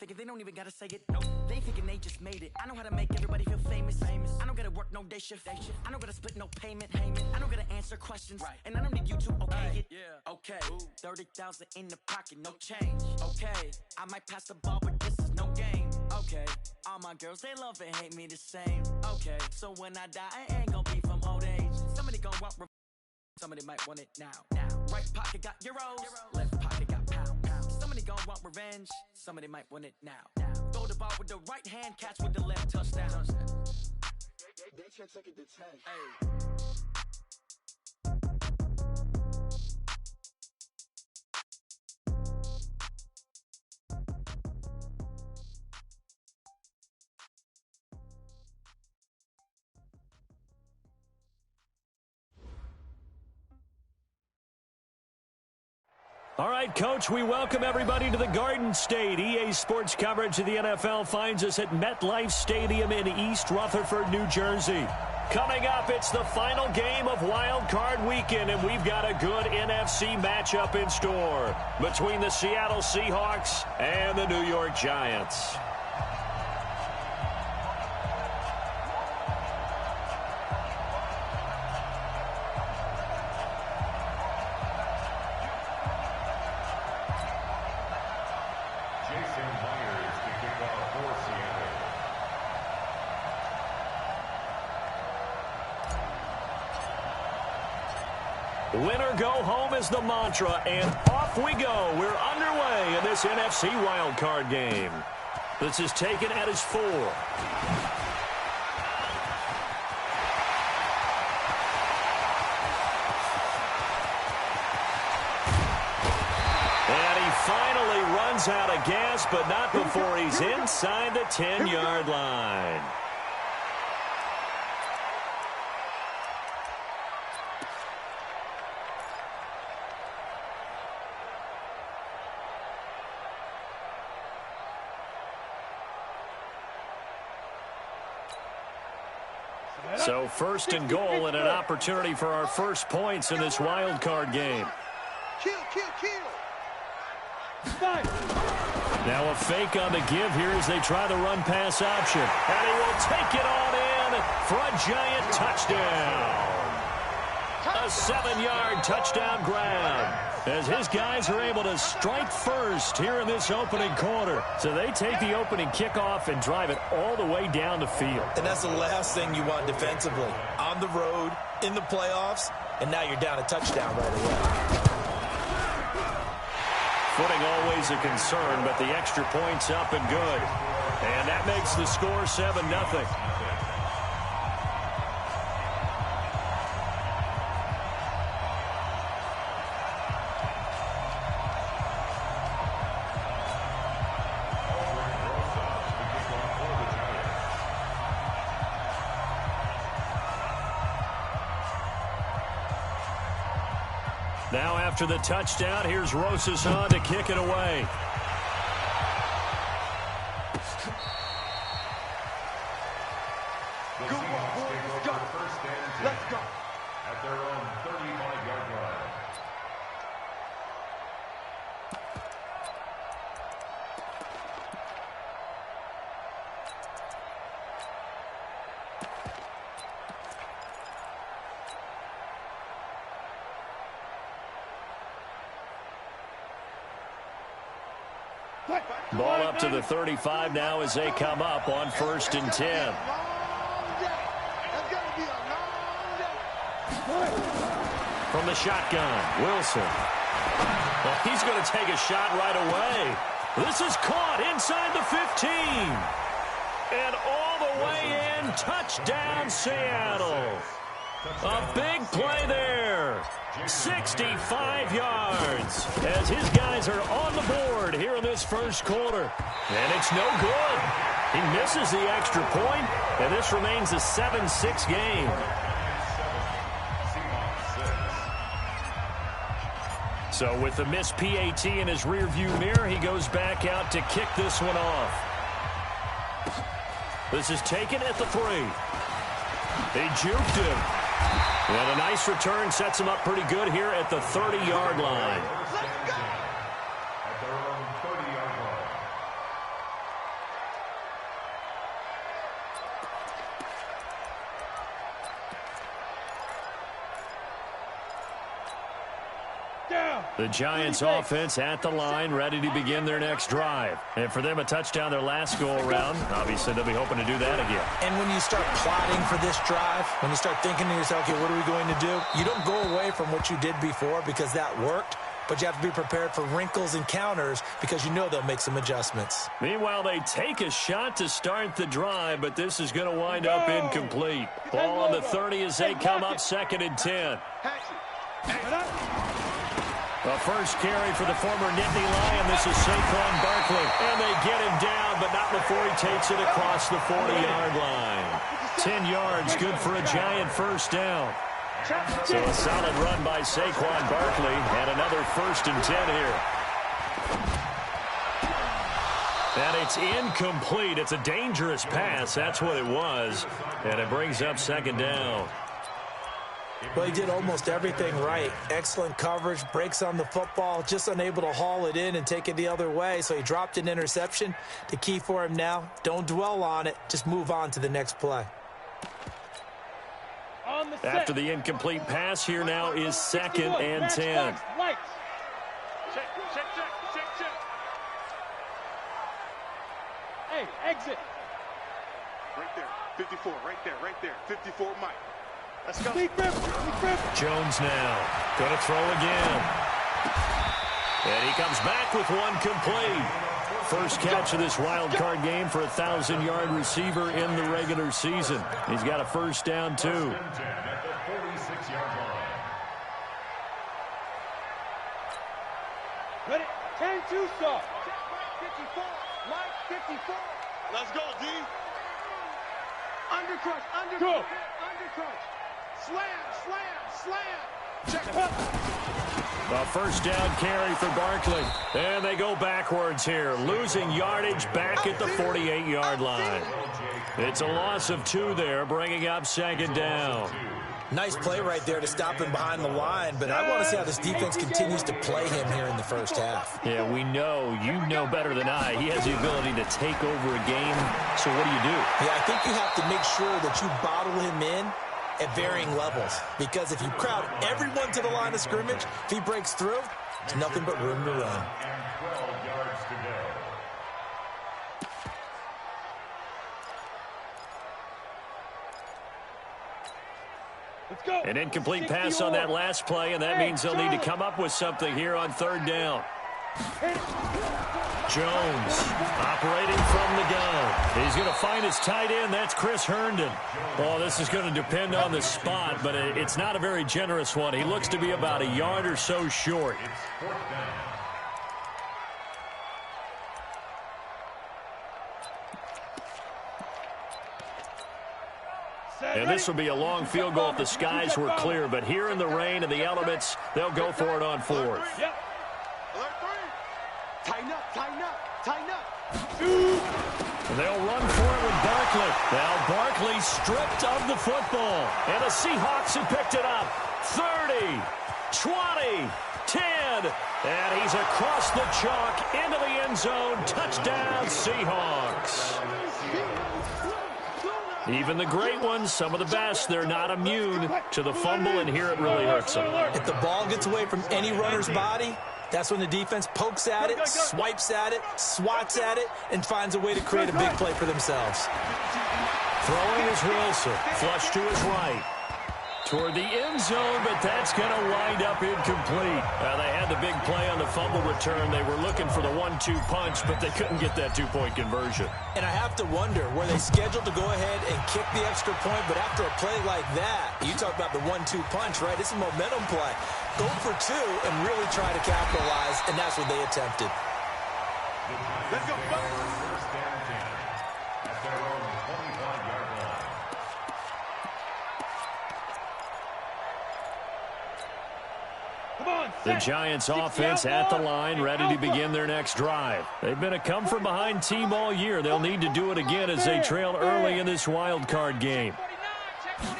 Figure they don't even gotta say it. Nope. They thinking they just made it. I know how to make everybody feel famous. I don't gotta work no day shift. I don't gotta split no payment. I don't gotta answer questions. Right. And I don't need you to okay it. Yeah. Okay. 30,000 in the pocket, no change. Okay. I might pass the ball, but this is no game. Okay. All my girls, they love and hate me the same. Okay. So when I die, I ain't gonna be from old age. Somebody gon' want somebody might want it now. Right pocket got euros. Left pocket got pound. Somebody gon' want revenge. Somebody might want it now. Throw the ball with the right hand, catch with the left, touchdown. They should take it to 10. Hey. All right, Coach, we welcome everybody to the Garden State. EA Sports coverage of the NFL finds us at MetLife Stadium in East Rutherford, New Jersey. Coming up, it's the final game of Wild Card Weekend, and we've got a good NFC matchup in store between the Seattle Seahawks and the New York Giants. Winner go home is the mantra, and off we go. We're underway in this NFC wildcard game. This is taken at his 4. And he finally runs out of gas, but not before he's inside the 10-yard line. So first and goal and an opportunity for our first points in this wild card game. Kill. Now a fake on the give here as they try the run pass option. And he will take it on in for a giant touchdown. A 7-yard touchdown grab as his guys are able to strike first here in this opening quarter. So they take the opening kickoff and drive it all the way down the field. And that's the last thing you want defensively. On the road, in the playoffs, and now you're down a touchdown right away. Footing always a concern, but the extra point's up and good. And that makes the score 7-0. Now after the touchdown, here's Rosas on to kick it away. Good one, boys. Go. Let's go. At their own 35-yard line. Ball up to the 35 now as they come up on 1st and 10. From the shotgun, Wilson. Well, he's going to take a shot right away. This is caught inside the 15. And all the way in, touchdown Seattle. A big play there. 65 yards as his guys are on the board here in this first quarter. And it's no good. He misses the extra point, and this remains a 7-6 game. So with the missed PAT in his rearview mirror, he goes back out to kick this one off. This is taken at the 3. They juked him. And a nice return sets him up pretty good here at the 30-yard line. The Giants offense at the line, ready to begin their next drive. And for them, a touchdown their last go-around. Obviously, they'll be hoping to do that again. And when you start plotting for this drive, when you start thinking to yourself, okay, what are we going to do? You don't go away from what you did before because that worked. But you have to be prepared for wrinkles and counters because you know they'll make some adjustments. Meanwhile, they take a shot to start the drive, but this is going to wind up incomplete. Ball on the 30 as they come up 2nd and 10. The first carry for the former Nittany Lion. This is Saquon Barkley. And they get him down, but not before he takes it across the 40-yard line. 10 yards, good for a Giant first down. So a solid run by Saquon Barkley, and another 1st and 10 here. And it's incomplete. It's a dangerous pass. That's what it was. And it brings up 2nd down. Well, he did almost everything right. Excellent coverage, breaks on the football, just unable to haul it in and take it the other way. So he dropped an interception. The key for him now, don't dwell on it. Just move on to the next play. After the incomplete pass, here now is 2nd and 10. Hey, exit. Right there, 54, right there, 54, Mike. Let's go. Jones now, going to throw again. And he comes back with one complete. First catch of this wild card game for a 1,000-yard receiver in the regular season. He's got a first down, too. Ready? 10-2 stop. 54, Mike, 54. Let's go, D. Undercrush, undercrush, undercrush. Slam. Check it out. A first down carry for Barkley. And they go backwards here, losing yardage back at the 48-yard line. It's a loss of 2 there, bringing up 2nd down. Nice play right there to stop him behind the line, but I want to see how this defense continues to play him here in the first half. Yeah, we know, you know better than I, he has the ability to take over a game. So what do you do? Yeah, I think you have to make sure that you bottle him in at varying levels, because if you crowd everyone to the line of scrimmage, if he breaks through, it's nothing but room to run. Let's go. An incomplete pass on that last play, and that means they'll need to come up with something here on 3rd down. Jones operating from the gun. He's going to find his tight end. That's Chris Herndon. Oh, this is going to depend on the spot, but it's not a very generous one. He looks to be about a yard or so short. And this will be a long field goal if the skies were clear, but here in the rain and the elements, they'll go for it on 4th. Yep. Tighten up. And they'll run for it with Barkley. Now Barkley stripped of the football. And the Seahawks have picked it up. 30, 20, 10. And he's across the chalk into the end zone. Touchdown, Seahawks. Even the great ones, some of the best, they're not immune to the fumble, and here it really hurts them. If the ball gets away from any runner's body, that's when the defense pokes at it, swipes at it, swats at it, and finds a way to create a big play for themselves. Throwing is Wilson. Flush to his right. Toward the end zone, but that's going to wind up incomplete. They had the big play on the fumble return. They were looking for the 1-2 punch, but they couldn't get that 2-point conversion. And I have to wonder, were they scheduled to go ahead and kick the extra point, but after a play like that, you talk about the 1-2 punch, right? It's a momentum play. Go for 2 and really try to capitalize, and that's what they attempted. Let's go. The Giants offense at the line, ready to begin their next drive. They've been a come-from-behind team all year. They'll need to do it again as they trail early in this wild card game.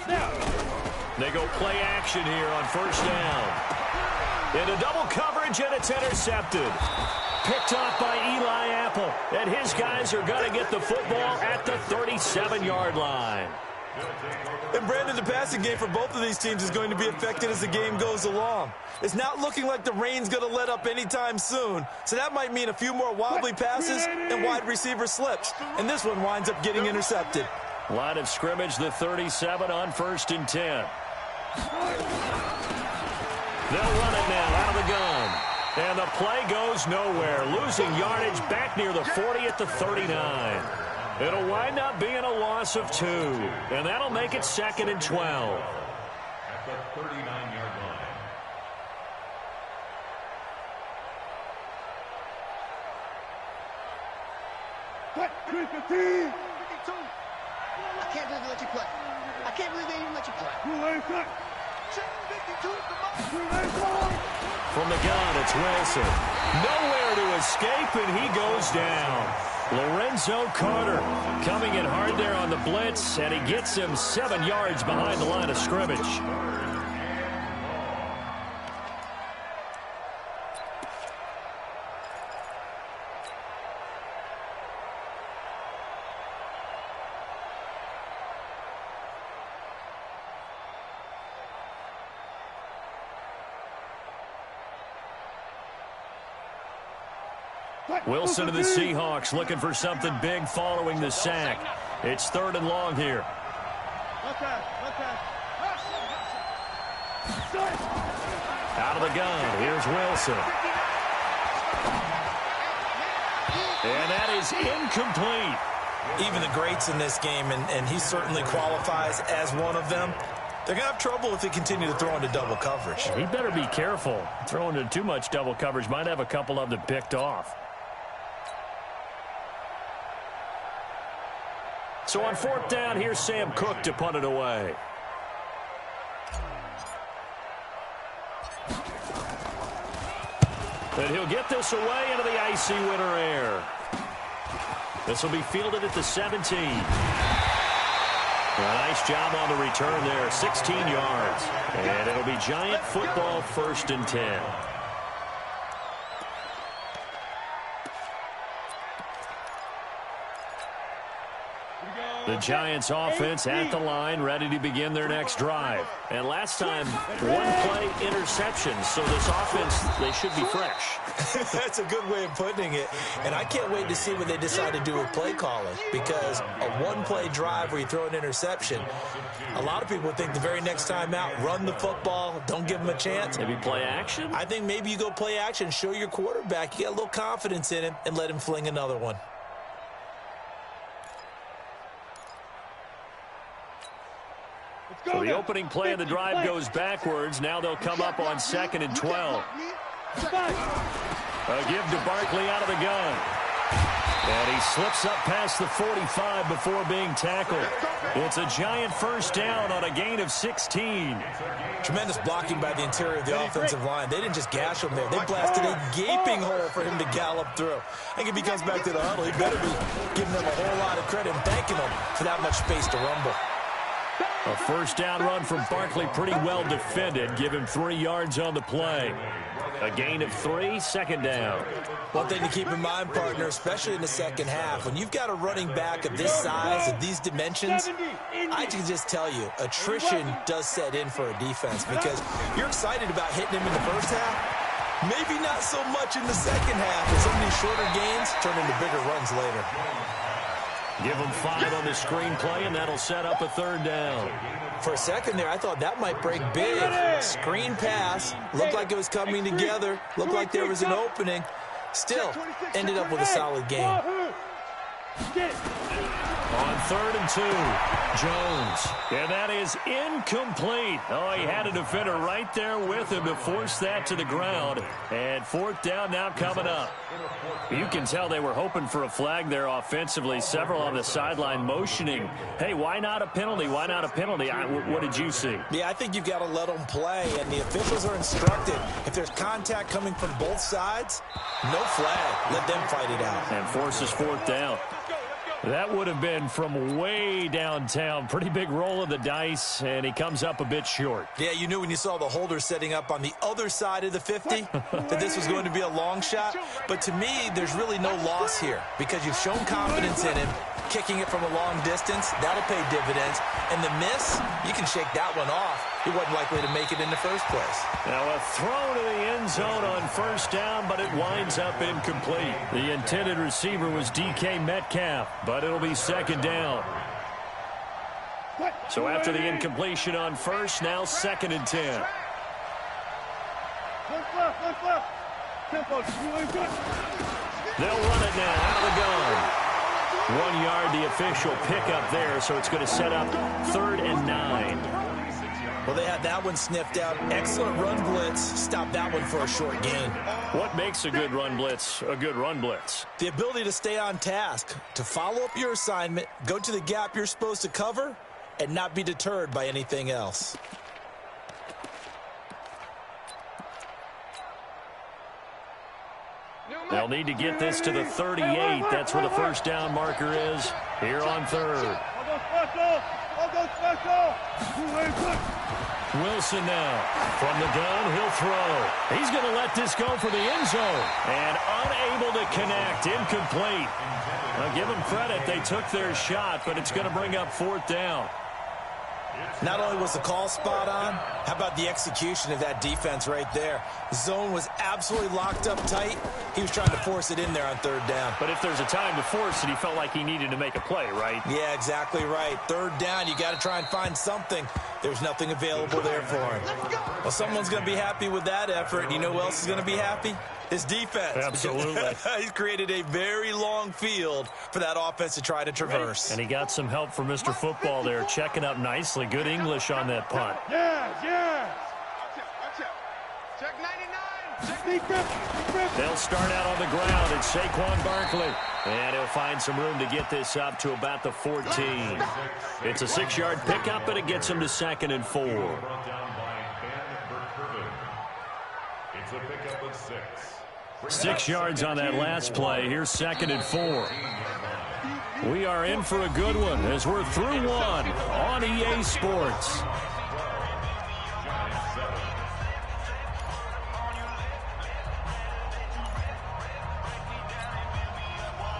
They go play action here on 1st down. Into double coverage, and it's intercepted. Picked off by Eli Apple, and his guys are going to get the football at the 37-yard line. And Brandon, the passing game for both of these teams is going to be affected as the game goes along. It's not looking like the rain's going to let up anytime soon, so that might mean a few more wobbly passes and wide receiver slips. And this one winds up getting intercepted. Line of scrimmage, the 37 on 1st and 10. They'll run it now out of the gun. And the play goes nowhere, losing yardage back near the 40 at the 39. It'll wind up being a loss of 2, and that'll make it 2nd and 12. At the 39-yard line. I can't believe they let you play. I can't believe they even let you play. From the gun, it's Wilson. Nowhere to escape, and he goes down. Lorenzo Carter coming in hard there on the blitz, and he gets him 7 yards behind the line of scrimmage. Wilson to the Seahawks looking for something big following the sack. It's 3rd and long here. Out of the gun, here's Wilson. And that is incomplete. Even the greats in this game, and he certainly qualifies as one of them, they're going to have trouble if they continue to throw into double coverage. He better be careful. Throwing into too much double coverage might have a couple of them picked off. So on 4th down, here's Sam Cook to punt it away. And he'll get this away into the icy winter air. This will be fielded at the 17. A nice job on the return there, 16 yards. And it'll be Giant football, 1st and 10. The Giants offense at the line, ready to begin their next drive. And last time, 1-play interception. So this offense, they should be fresh. That's a good way of putting it. And I can't wait to see what they decide to do with play calling, because a 1-play drive where you throw an interception, a lot of people think the very next time out, run the football, don't give them a chance. Maybe play action? I think maybe you go play action, show your quarterback, you get a little confidence in him, and let him fling another one. So the opening play of the drive goes backwards. Now they'll come up on 2nd and 12. A give to Barkley out of the gun. And he slips up past the 45 before being tackled. It's a Giant 1st down on a gain of 16. Tremendous blocking by the interior of the offensive line. They didn't just gash him there. They blasted a gaping hole for him to gallop through. I think if he comes back to the huddle, he better be giving them a whole lot of credit and thanking them for that much space to rumble. A 1st down run from Barkley, pretty well defended. Give him 3 yards on the play. A gain of 3, 2nd down. One thing to keep in mind, partner, especially in the second half, when you've got a running back of this size, of these dimensions, I can just tell you, attrition does set in for a defense, because you're excited about hitting him in the first half. Maybe not so much in the second half, as some of these shorter gains turn into bigger runs later. Give them 5 on the screen play, and that'll set up a 3rd down. For a second there, I thought that might break big. Screen pass. Looked like it was coming together. Looked like there was an opening. Still, ended up with a solid game. On 3rd and 2, Jones. And that is incomplete. Oh, he had a defender right there with him to force that to the ground. And 4th down now coming up. You can tell they were hoping for a flag there offensively. Several on the sideline motioning. Hey, why not a penalty? Why not a penalty? What did you see? Yeah, I think you've got to let them play, and the officials are instructed. If there's contact coming from both sides, no flag. Let them fight it out. And forces 4th down. That would have been from way downtown. Pretty big roll of the dice, and he comes up a bit short. Yeah, you knew when you saw the holder setting up on the other side of the 50 that this was going to be a long shot. But to me, there's really no loss here because you've shown confidence in him. kicking it from a long distance, that'll pay dividends. And the miss, you can shake that one off. He wasn't likely to make it in the first place. Now a throw to the end zone on first down, but it winds up incomplete. The intended receiver was DK Metcalf, but it'll be second down. So after the incompletion on first, now 2nd and 10. They'll run it now out of the gun. 1 yard, the official pickup there, so it's going to set up 3rd and 9. Well, they had that one sniffed out. Excellent run blitz. Stop that one for a short gain. What makes a good run blitz a good run blitz? The ability to stay on task, to follow up your assignment, go to the gap you're supposed to cover, and not be deterred by anything else. They'll need to get this to the 38. That's where the first down marker is here on 3rd. Wilson now from the gun. He'll throw. He's going to let this go for the end zone. And unable to connect. Incomplete. Now give them credit. They took their shot, but it's going to bring up 4th down. Not only was the call spot on, how about the execution of that defense right there? The zone was absolutely locked up tight. He was trying to force it in there on 3rd down. But if there's a time to force it, he felt like he needed to make a play, right? Yeah, exactly right. 3rd down, you got to try and find something. There's nothing available there for him. Well, someone's going to be happy with that effort. And you know who else is going to be happy? His defense. Absolutely. He's created a very long field for that offense to try to traverse. And he got some help from Mr. Football there, checking up nicely. Good English on that punt. Watch out. Check 99. They'll start out on the ground. It's Saquon Barkley. And he'll find some room to get this up to about the 14. It's a 6-yard pickup, and it gets him to 2nd and 4. It's a pickup of 6. 6 yards on that last play. Here's 2nd and 4. We are in for a good one as we're through one on EA Sports.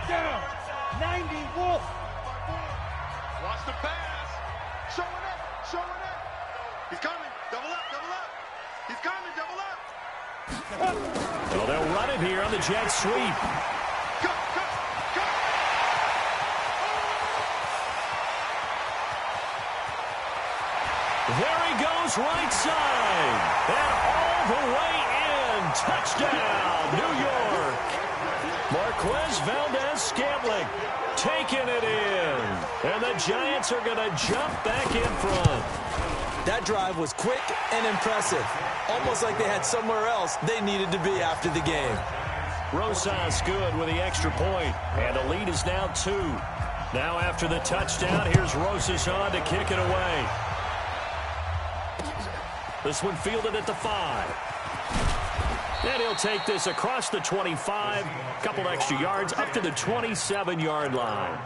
Down. 90 Wolf. Watch the pass. Showing up. He's coming. Double up. He's coming. Double up. Well, they'll run it here on the jet sweep. Go. There he goes, right side. And all the way in. Touchdown, New York. Marquez Valdez-Scantling taking it in. And the Giants are going to jump back in front. That drive was quick and impressive. Almost like they had somewhere else they needed to be after the game. Rosas good with the extra point. And the lead is now 2. Now after the touchdown, here's Rosas on to kick it away. This one fielded at the 5. And he'll take this across the 25. Couple extra yards up to the 27-yard line.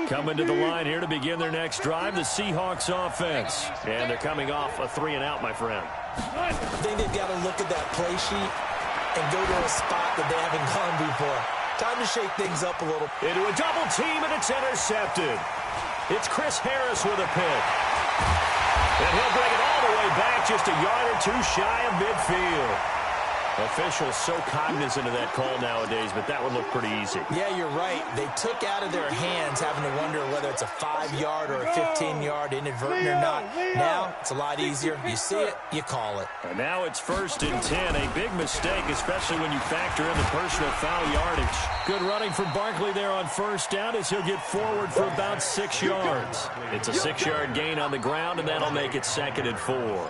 Coming to the line here to begin their next drive, the Seahawks offense. And they're coming off a 3-and-out, my friend. I think they've got to look at that play sheet and go to a spot that they haven't gone before. Time to shake things up a little. Into a double team, and it's intercepted. It's Chris Harris with a pick. And he'll bring it all the way back, just a yard or 2 shy of midfield. Officials so cognizant of that call nowadays, but that would look pretty easy. Yeah, you're right. They took out of their hands having to wonder whether it's a 5-yard or a 15-yard inadvertent or not. Now, it's a lot easier. You see it, you call it. And now it's 1st and 10. A big mistake, especially when you factor in the personal foul yardage. Good running from Barkley there on 1st down as he'll get forward for about 6 yards. It's a 6-yard gain on the ground, and that'll make it 2nd and 4.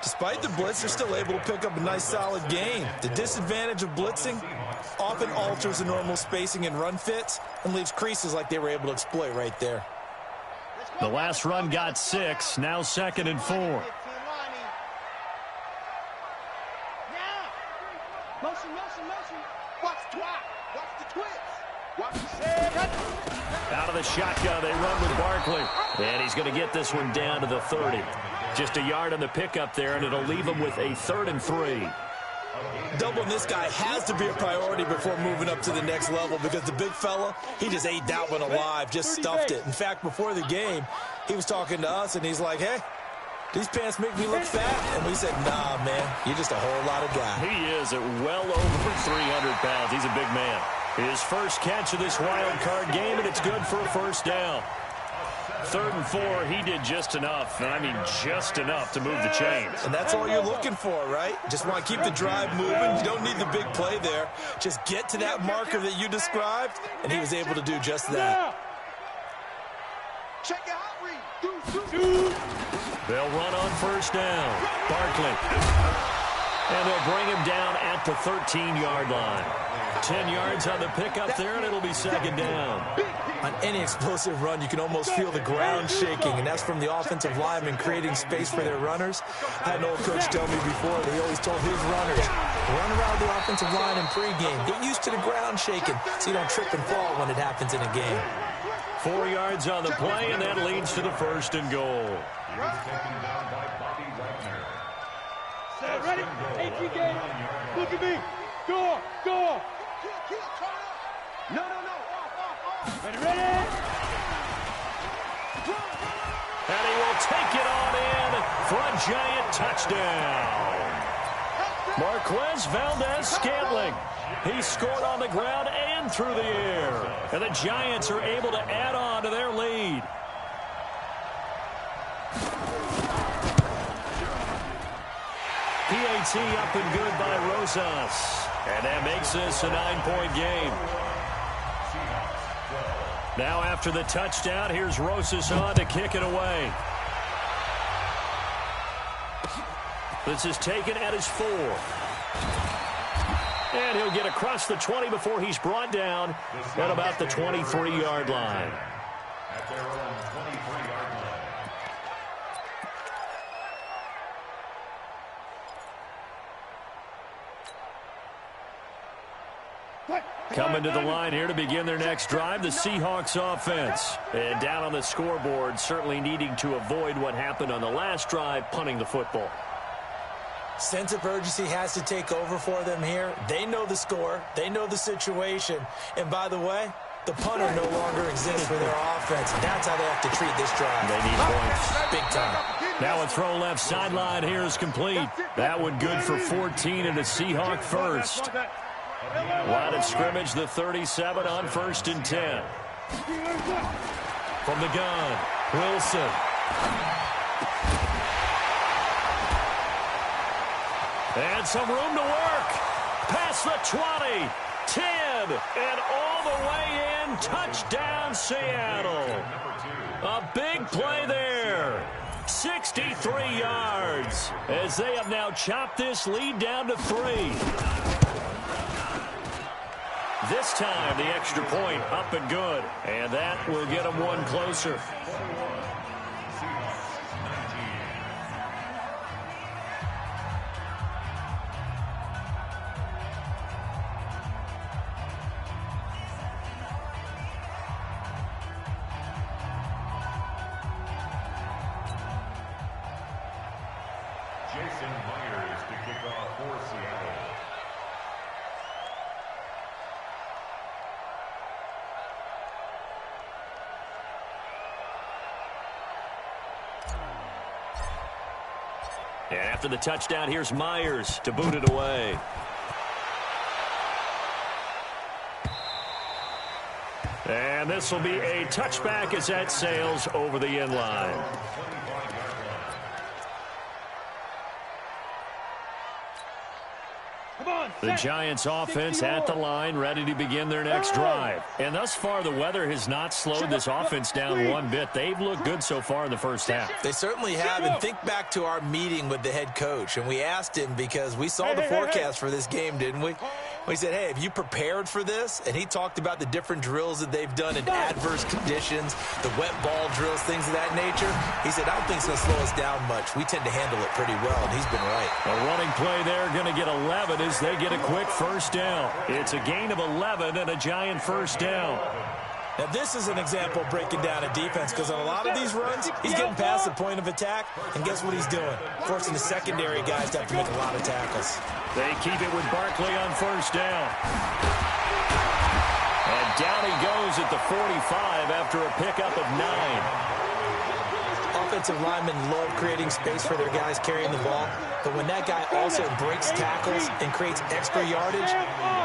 Despite the blitz, they're still able to pick up a nice, solid gain. The disadvantage of blitzing often alters the normal spacing and run fits and leaves creases like they were able to exploit right there. The last run got 6, now 2nd and 4. Motion. Watch the twist. Out of the shotgun, they run with Barkley. And he's going to get this one down to the 30. Just a yard on the pickup there, and it'll leave him with a 3rd and 3. Doubling this guy has to be a priority before moving up to the next level because the big fella, he just ate that one alive, just stuffed it. In fact, before the game, he was talking to us, and he's like, hey, these pants make me look fat. And we said, nah, man, you're just a whole lot of guy. He is at well over 300 pounds. He's a big man. His first catch of this wild card game, and it's good for a 1st down. 3rd and 4, he did just enough, and I mean just enough to move the chains. And that's all you're looking for, right? Just want to keep the drive moving. You don't need the big play there. Just get to that marker that you described, and he was able to do just that. Check out read. They'll run on 1st down. Barkley. And they'll bring him down at the 13-yard line. 10 yards on the pickup there, and it'll be 2nd down. On any explosive run, you can almost feel the ground shaking, and that's from the offensive linemen creating space for their runners. I had an old coach tell me before that he always told his runners, run around the offensive line in pregame. Get used to the ground shaking so you don't trip and fall when it happens in a game. 4 yards on the play, and that leads to the 1st and goal. Set, ready? 18 game. Look at me. Go. No. Ready? And he will take it on in for a giant touchdown. Marquez Valdez-Scantling. He scored on the ground and through the air. And the Giants are able to add on to their lead. PAT up and good by Rosas. And that makes this a 9-point game. Now after the touchdown, here's Rosas on to kick it away. This is taken at his 4. And he'll get across the 20 before he's brought down at about the 23-yard line. At their own 23-yard line. Coming to the line here to begin their next drive, the Seahawks offense. And down on the scoreboard, certainly needing to avoid what happened on the last drive, punting the football. Sense of urgency has to take over for them here. They know the score. They know the situation. And by the way, the punter no longer exists for their offense. That's how they have to treat this drive. They need points. Big time. Now a throw left sideline here is complete. That one good for 14 and a Seahawk 1st. Line of scrimmage, the 37 on 1st and 10. From the gun, Wilson. And some room to work. Past the 20, 10, and all the way in. Touchdown, Seattle. A big play there. 63 yards as they have now chopped this lead down to 3. This time, the extra point up and good. And that will get them one closer. Jason Myers to kick off for Seattle. And after the touchdown, here's Myers to boot it away. And this will be a touchback as that sails over the end line. The Giants offense at the line, ready to begin their next drive. And thus far, the weather has not slowed this offense down one bit. They've looked good so far in the first half. They certainly have. And think back to our meeting with the head coach. And we asked him because we saw the forecast for this game, didn't we? We said, hey, have you prepared for this? And he talked about the different drills that they've done in adverse conditions, the wet ball drills, things of that nature. He said, I don't think it's going to slow us down much. We tend to handle it pretty well, and he's been right. A running play there, going to get 11 as they get a quick first down. It's a gain of 11 and a Giant first down. Now, this is an example of breaking down a defense because on a lot of these runs, he's getting past the point of attack, and guess what he's doing? Forcing the secondary guys to have to make a lot of tackles. They keep it with Barkley on first down. And down he goes at the 45 after a pickup of 9. Offensive linemen love creating space for their guys carrying the ball, but when that guy also breaks tackles and creates extra yardage,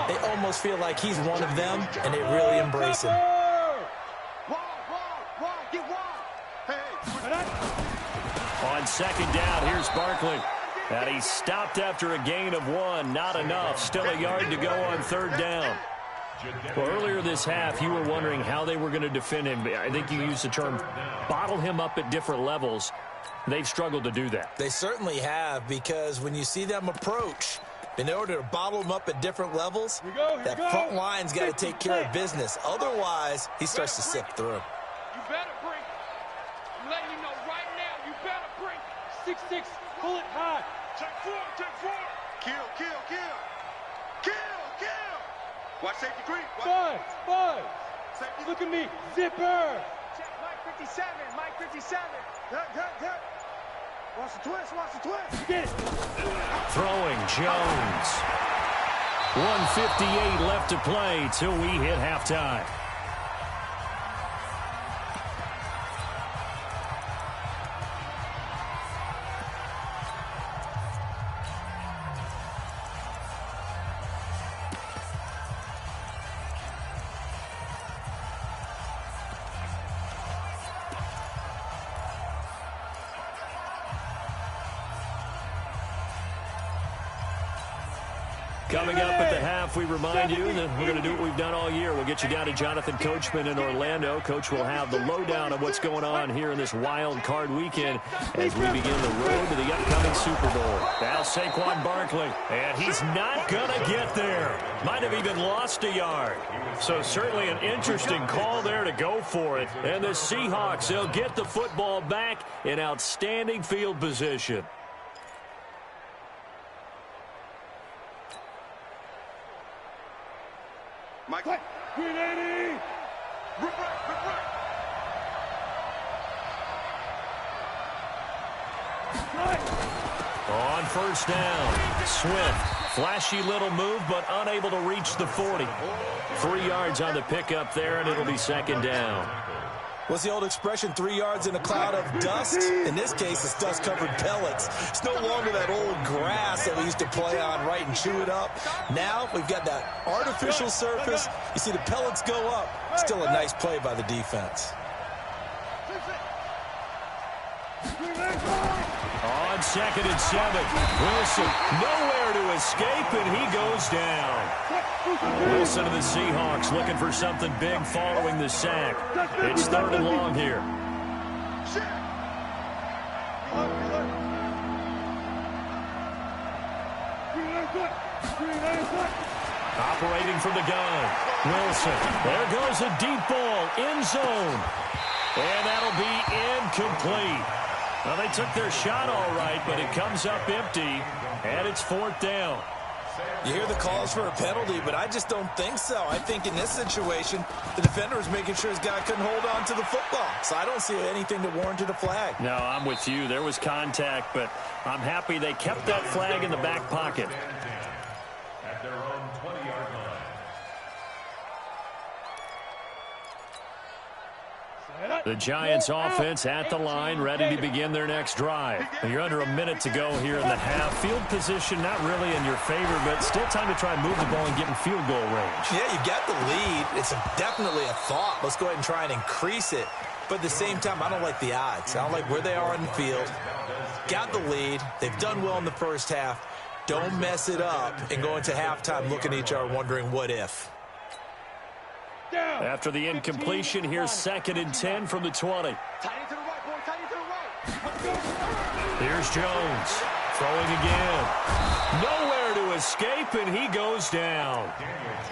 they almost feel like he's one of them, and they really embrace him. On second down, here's Barkley. And he stopped after a gain of 1. Not enough. Still a yard to go on third down. Well, earlier this half, you were wondering how they were going to defend him. I think you used the term bottle him up at different levels. They've struggled to do that. They certainly have, because when you see them approach, in order to bottle him up at different levels, that front line's got to take care of business. Otherwise, he starts to sift through. You better bring. I'm letting you know right now, you better bring. 6'6", pull it high. Take four. Kill. Watch safety creep. Five. Safety. Look at me, zipper. Check Mike 57. Watch the twist. Get it. Throwing Jones. 1:58 left to play till we hit halftime. Coming up at the half, we remind you that we're going to do what we've done all year. We'll get you down to Jonathan Coachman in Orlando. Coach will have the lowdown of what's going on here in this wild card weekend as we begin the road to the upcoming Super Bowl. Now Saquon Barkley, and he's not going to get there. Might have even lost a yard. So certainly an interesting call there to go for it. And the Seahawks, they'll get the football back in outstanding field position. Mike. Green 80. Right. On first down, Swift. Flashy little move, but unable to reach the 40. 3 yards on the pickup there, and it'll be second down. What's the old expression, 3 yards in a cloud of dust? In this case, it's dust-covered pellets. It's no longer that old grass that we used to play on, right, and chew it up. Now we've got that artificial surface. You see the pellets go up. Still a nice play by the defense. On second and 7, Wilson nowhere to escape, and he goes down. Wilson of the Seahawks looking for something big following the sack. It's third and long here. Operating from the gun, Wilson. There goes a deep ball, end zone. And that'll be incomplete. Well, they took their shot all right, but it comes up empty, and it's fourth down. You hear the calls for a penalty, but I just don't think so. I think in this situation, the defender was making sure his guy couldn't hold on to the football. So I don't see anything that warranted a flag. No, I'm with you. There was contact, but I'm happy they kept that flag in the back pocket. At their own 20-yard line. The Giants offense at the line, ready to begin their next drive. You're under a minute to go here in the half. Field position not really in your favor, but still time to try and move the ball and get in field goal range. Yeah, you got the lead. It's definitely a thought. Let's go ahead and try and increase it. But at the same time, I don't like the odds. I don't like where they are in the field. Got the lead. They've done well in the first half. Don't mess it up and go into halftime looking at each other wondering what if. After the incompletion, here's second and 10 from the 20. Here's Jones. Throwing again. Nowhere to escape, and he goes down.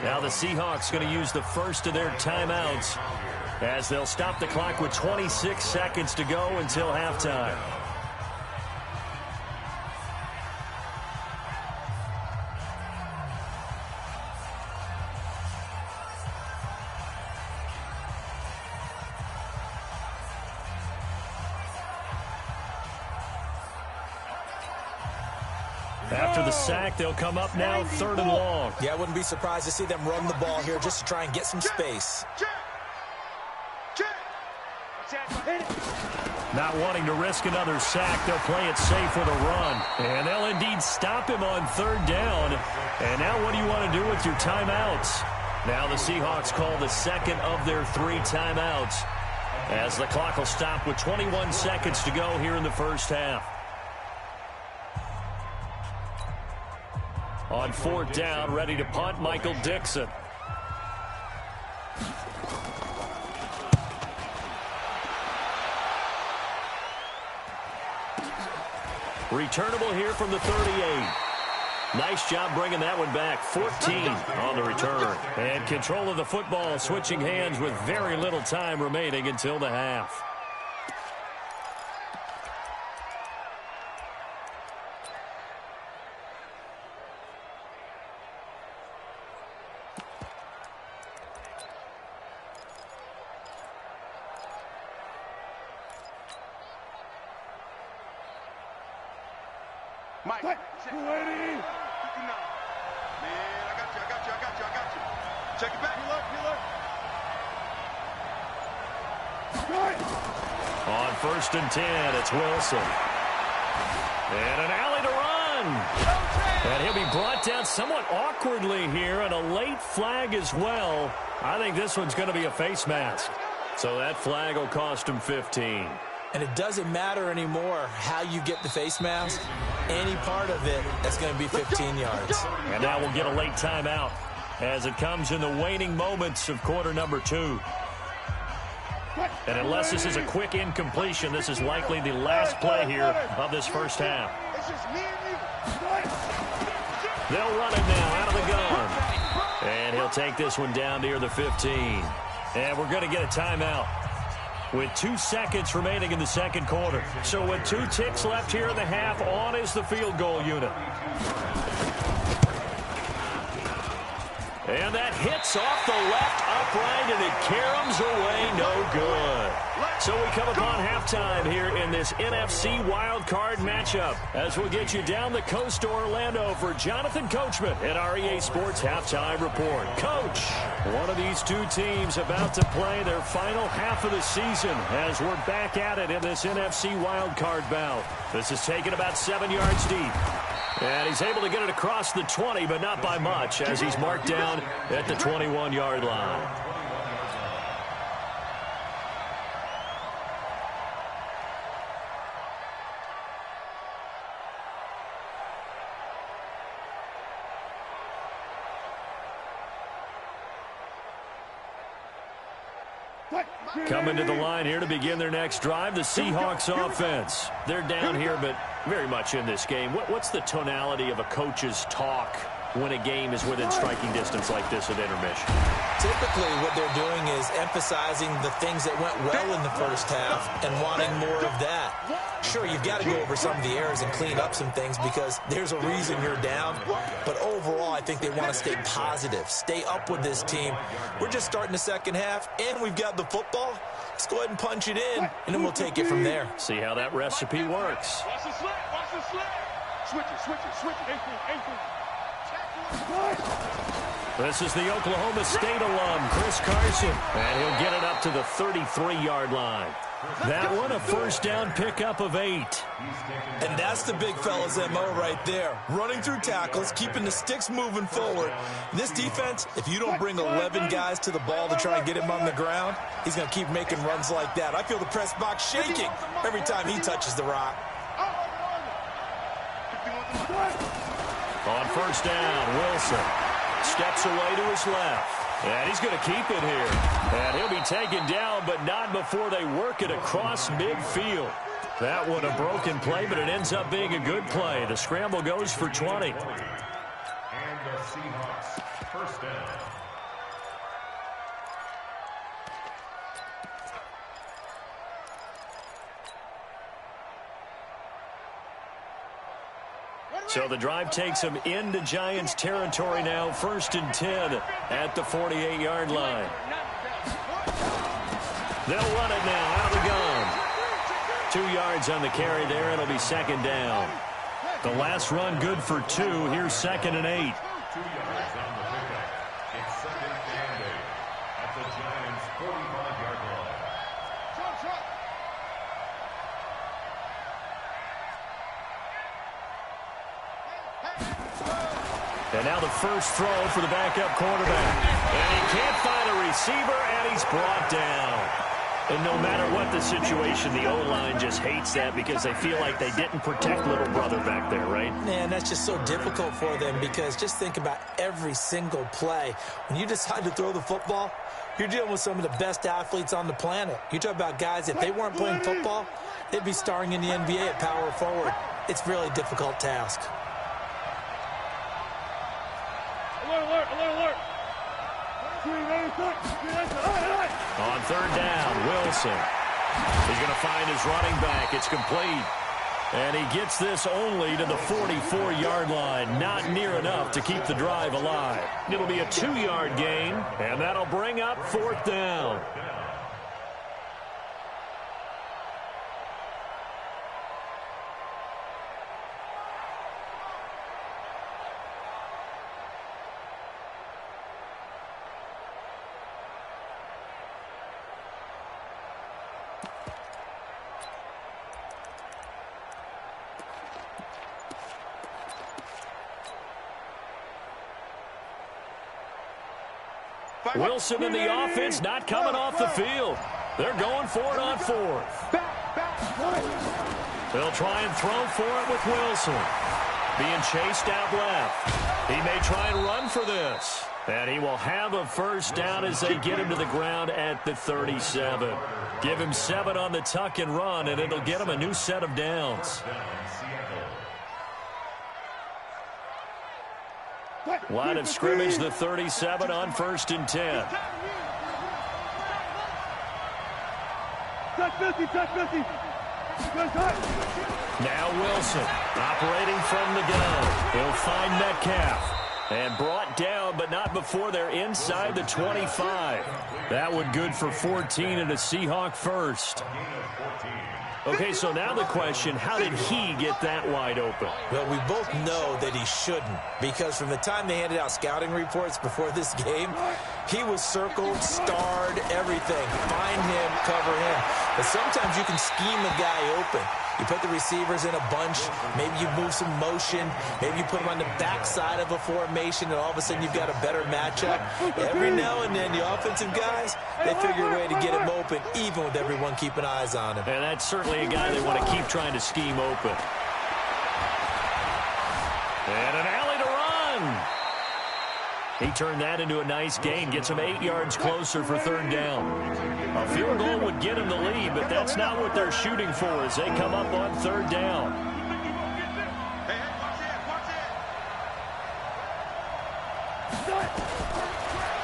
Now the Seahawks going to use the first of their timeouts as they'll stop the clock with 26 seconds to go until halftime. After the sack, they'll come up now 3rd and long. Yeah, I wouldn't be surprised to see them run the ball here just to try and get some space. Not wanting to risk another sack, they'll play it safe with a run. And they'll indeed stop him on 3rd down. And now what do you want to do with your timeouts? Now the Seahawks call the second of their 3 timeouts, as the clock will stop with 21 seconds to go here in the first half. On 4th down, ready to punt, Michael Dixon. Returnable here from the 38. Nice job bringing that one back. 14 on the return. And control of the football, switching hands with very little time remaining until the half. Mike, man, I got you. Check it back. On 1st and 10, it's Wilson. And an alley to run. And he'll be brought down somewhat awkwardly here, and a late flag as well. I think this one's going to be a face mask. So that flag will cost him 15. And it doesn't matter anymore how you get the face mask. Any part of it, that's going to be 15 yards. And now we'll get a late timeout as it comes in the waning moments of quarter number 2. And unless this is a quick incompletion, this is likely the last play here of this first half. They'll run it now out of the gun. And he'll take this one down near the 15. And we're going to get a timeout with 2 seconds remaining in the second quarter. So with 2 ticks left here in the half, on is the field goal unit. And that hits off the left upright, and it caroms away, no good. So we come upon halftime here in this NFC wildcard matchup, as we'll get you down the coast to Orlando for Jonathan Coachman at our EA Sports Halftime Report. Coach, one of these 2 teams about to play their final half of the season as we're back at it in this NFC wildcard bout. This is taken about 7 yards deep. And he's able to get it across the 20, but not by much, as he's marked down at the 21-yard line. Coming to the line here to begin their next drive, the Seahawks offense. They're down here, but very much in this game. What's the tonality of a coach's talk when a game is within striking distance like this at intermission? Typically, what they're doing is emphasizing the things that went well in the first half and wanting more of that. Sure, you've got to go over some of the errors and clean up some things because there's a reason you're down. But overall, I think they want to stay positive, stay up with this team. We're just starting the second half, and we've got the football. Let's go ahead and punch it in, and then we'll take it from there. See how that recipe works. Watch the slant. Switch it. Ankle. This is the Oklahoma State alum, Chris Carson, and he'll get it up to the 33-yard line. That one, a first down pickup of 8. And that's the big fella's MO right there. Running through tackles, keeping the sticks moving forward. This defense, if you don't bring 11 guys to the ball to try and get him on the ground, he's going to keep making runs like that. I feel the press box shaking every time he touches the rock. On first down, Wilson steps away to his left. And he's going to keep it here. And he'll be taken down, but not before they work it across midfield. That one a broken play, but it ends up being a good play. The scramble goes for 20. And the Seahawks, first down. So the drive takes them into Giants territory now, 1st and 10 at the 48-yard line. They'll run it now out of the gun. 2 yards on the carry there. It'll be second down. The last run good for 2. Here's 2nd and 8. 2 yards on the pickup. It's 2nd and 8 at the Giants' 45-yard line. And now the first throw for the backup quarterback. And he can't find a receiver, and he's brought down. And no matter what the situation, the O-line just hates that because they feel like they didn't protect little brother back there, right? Man, that's just so difficult for them because just think about every single play. When you decide to throw the football, you're dealing with some of the best athletes on the planet. You talk about guys, if they weren't playing football, they'd be starring in the NBA at power forward. It's a really difficult task. Alert, alert, alert, alert. On 3rd down, Wilson. He's going to find his running back. It's complete. And he gets this only to the 44-yard line. Not near enough to keep the drive alive. It'll be a 2-yard gain, and that'll bring up 4th down. Wilson and the offense not coming off the field. They're going for it on 4th. They'll try and throw for it with Wilson. Being chased out left. He may try and run for this. And he will have a first down as they get him to the ground at the 37. Give him 7 on the tuck and run, and it'll get him a new set of downs. Line of scrimmage, the 37 on 1st and 10. Now Wilson operating from the gun. He'll find Metcalf. And brought down, but not before they're inside the 25. That one good for 14 and a Seahawk first. Okay, so now the question, how did he get that wide open? Well, we both know that he shouldn't, because from the time they handed out scouting reports before this game, he was circled, starred, everything. Find him, cover him. But sometimes you can scheme a guy open. You put the receivers in a bunch, maybe you move some motion, maybe you put them on the backside of a formation, and all of a sudden you've got a better matchup. Every now and then, the offensive guys, they figure a way to get him open, even with everyone keeping eyes on him. And that's certainly a guy they want to keep trying to scheme open. And an alley to run. He turned that into a nice gain, gets him 8 yards closer for 3rd down. A field goal would get him the lead, but that's not what they're shooting for as they come up on 3rd down.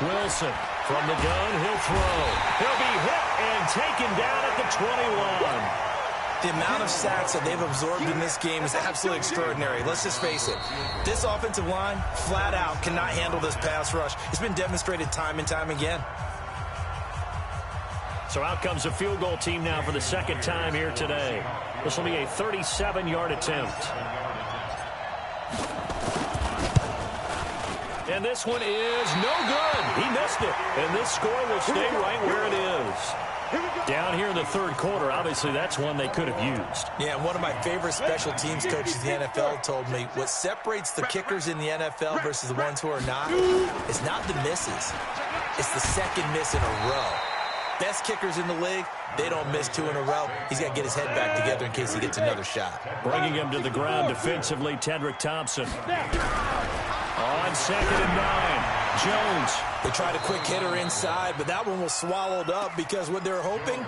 Wilson from the gun, he'll throw. He'll be hit and taken down at the 21. The amount of sacks that they've absorbed in this game is absolutely extraordinary. Let's just face it. This offensive line, flat out, cannot handle this pass rush. It's been demonstrated time and time again. So out comes a field goal team now for the 2nd time here today. This will be a 37-yard attempt. And this one is no good. He missed it. And this score will stay right where it is. Down here in the 3rd quarter, obviously that's one they could have used. Yeah, and one of my favorite special teams coaches in the NFL told me what separates the kickers in the NFL versus the ones who are not is not the misses. It's the 2nd miss in a row. Best kickers in the league, they don't miss 2 in a row. He's got to get his head back together in case he gets another shot. Bringing him to the ground defensively, Tedrick Thompson. On 2nd and 9, Jones. They tried a quick hitter inside, but that one was swallowed up because what they're hoping,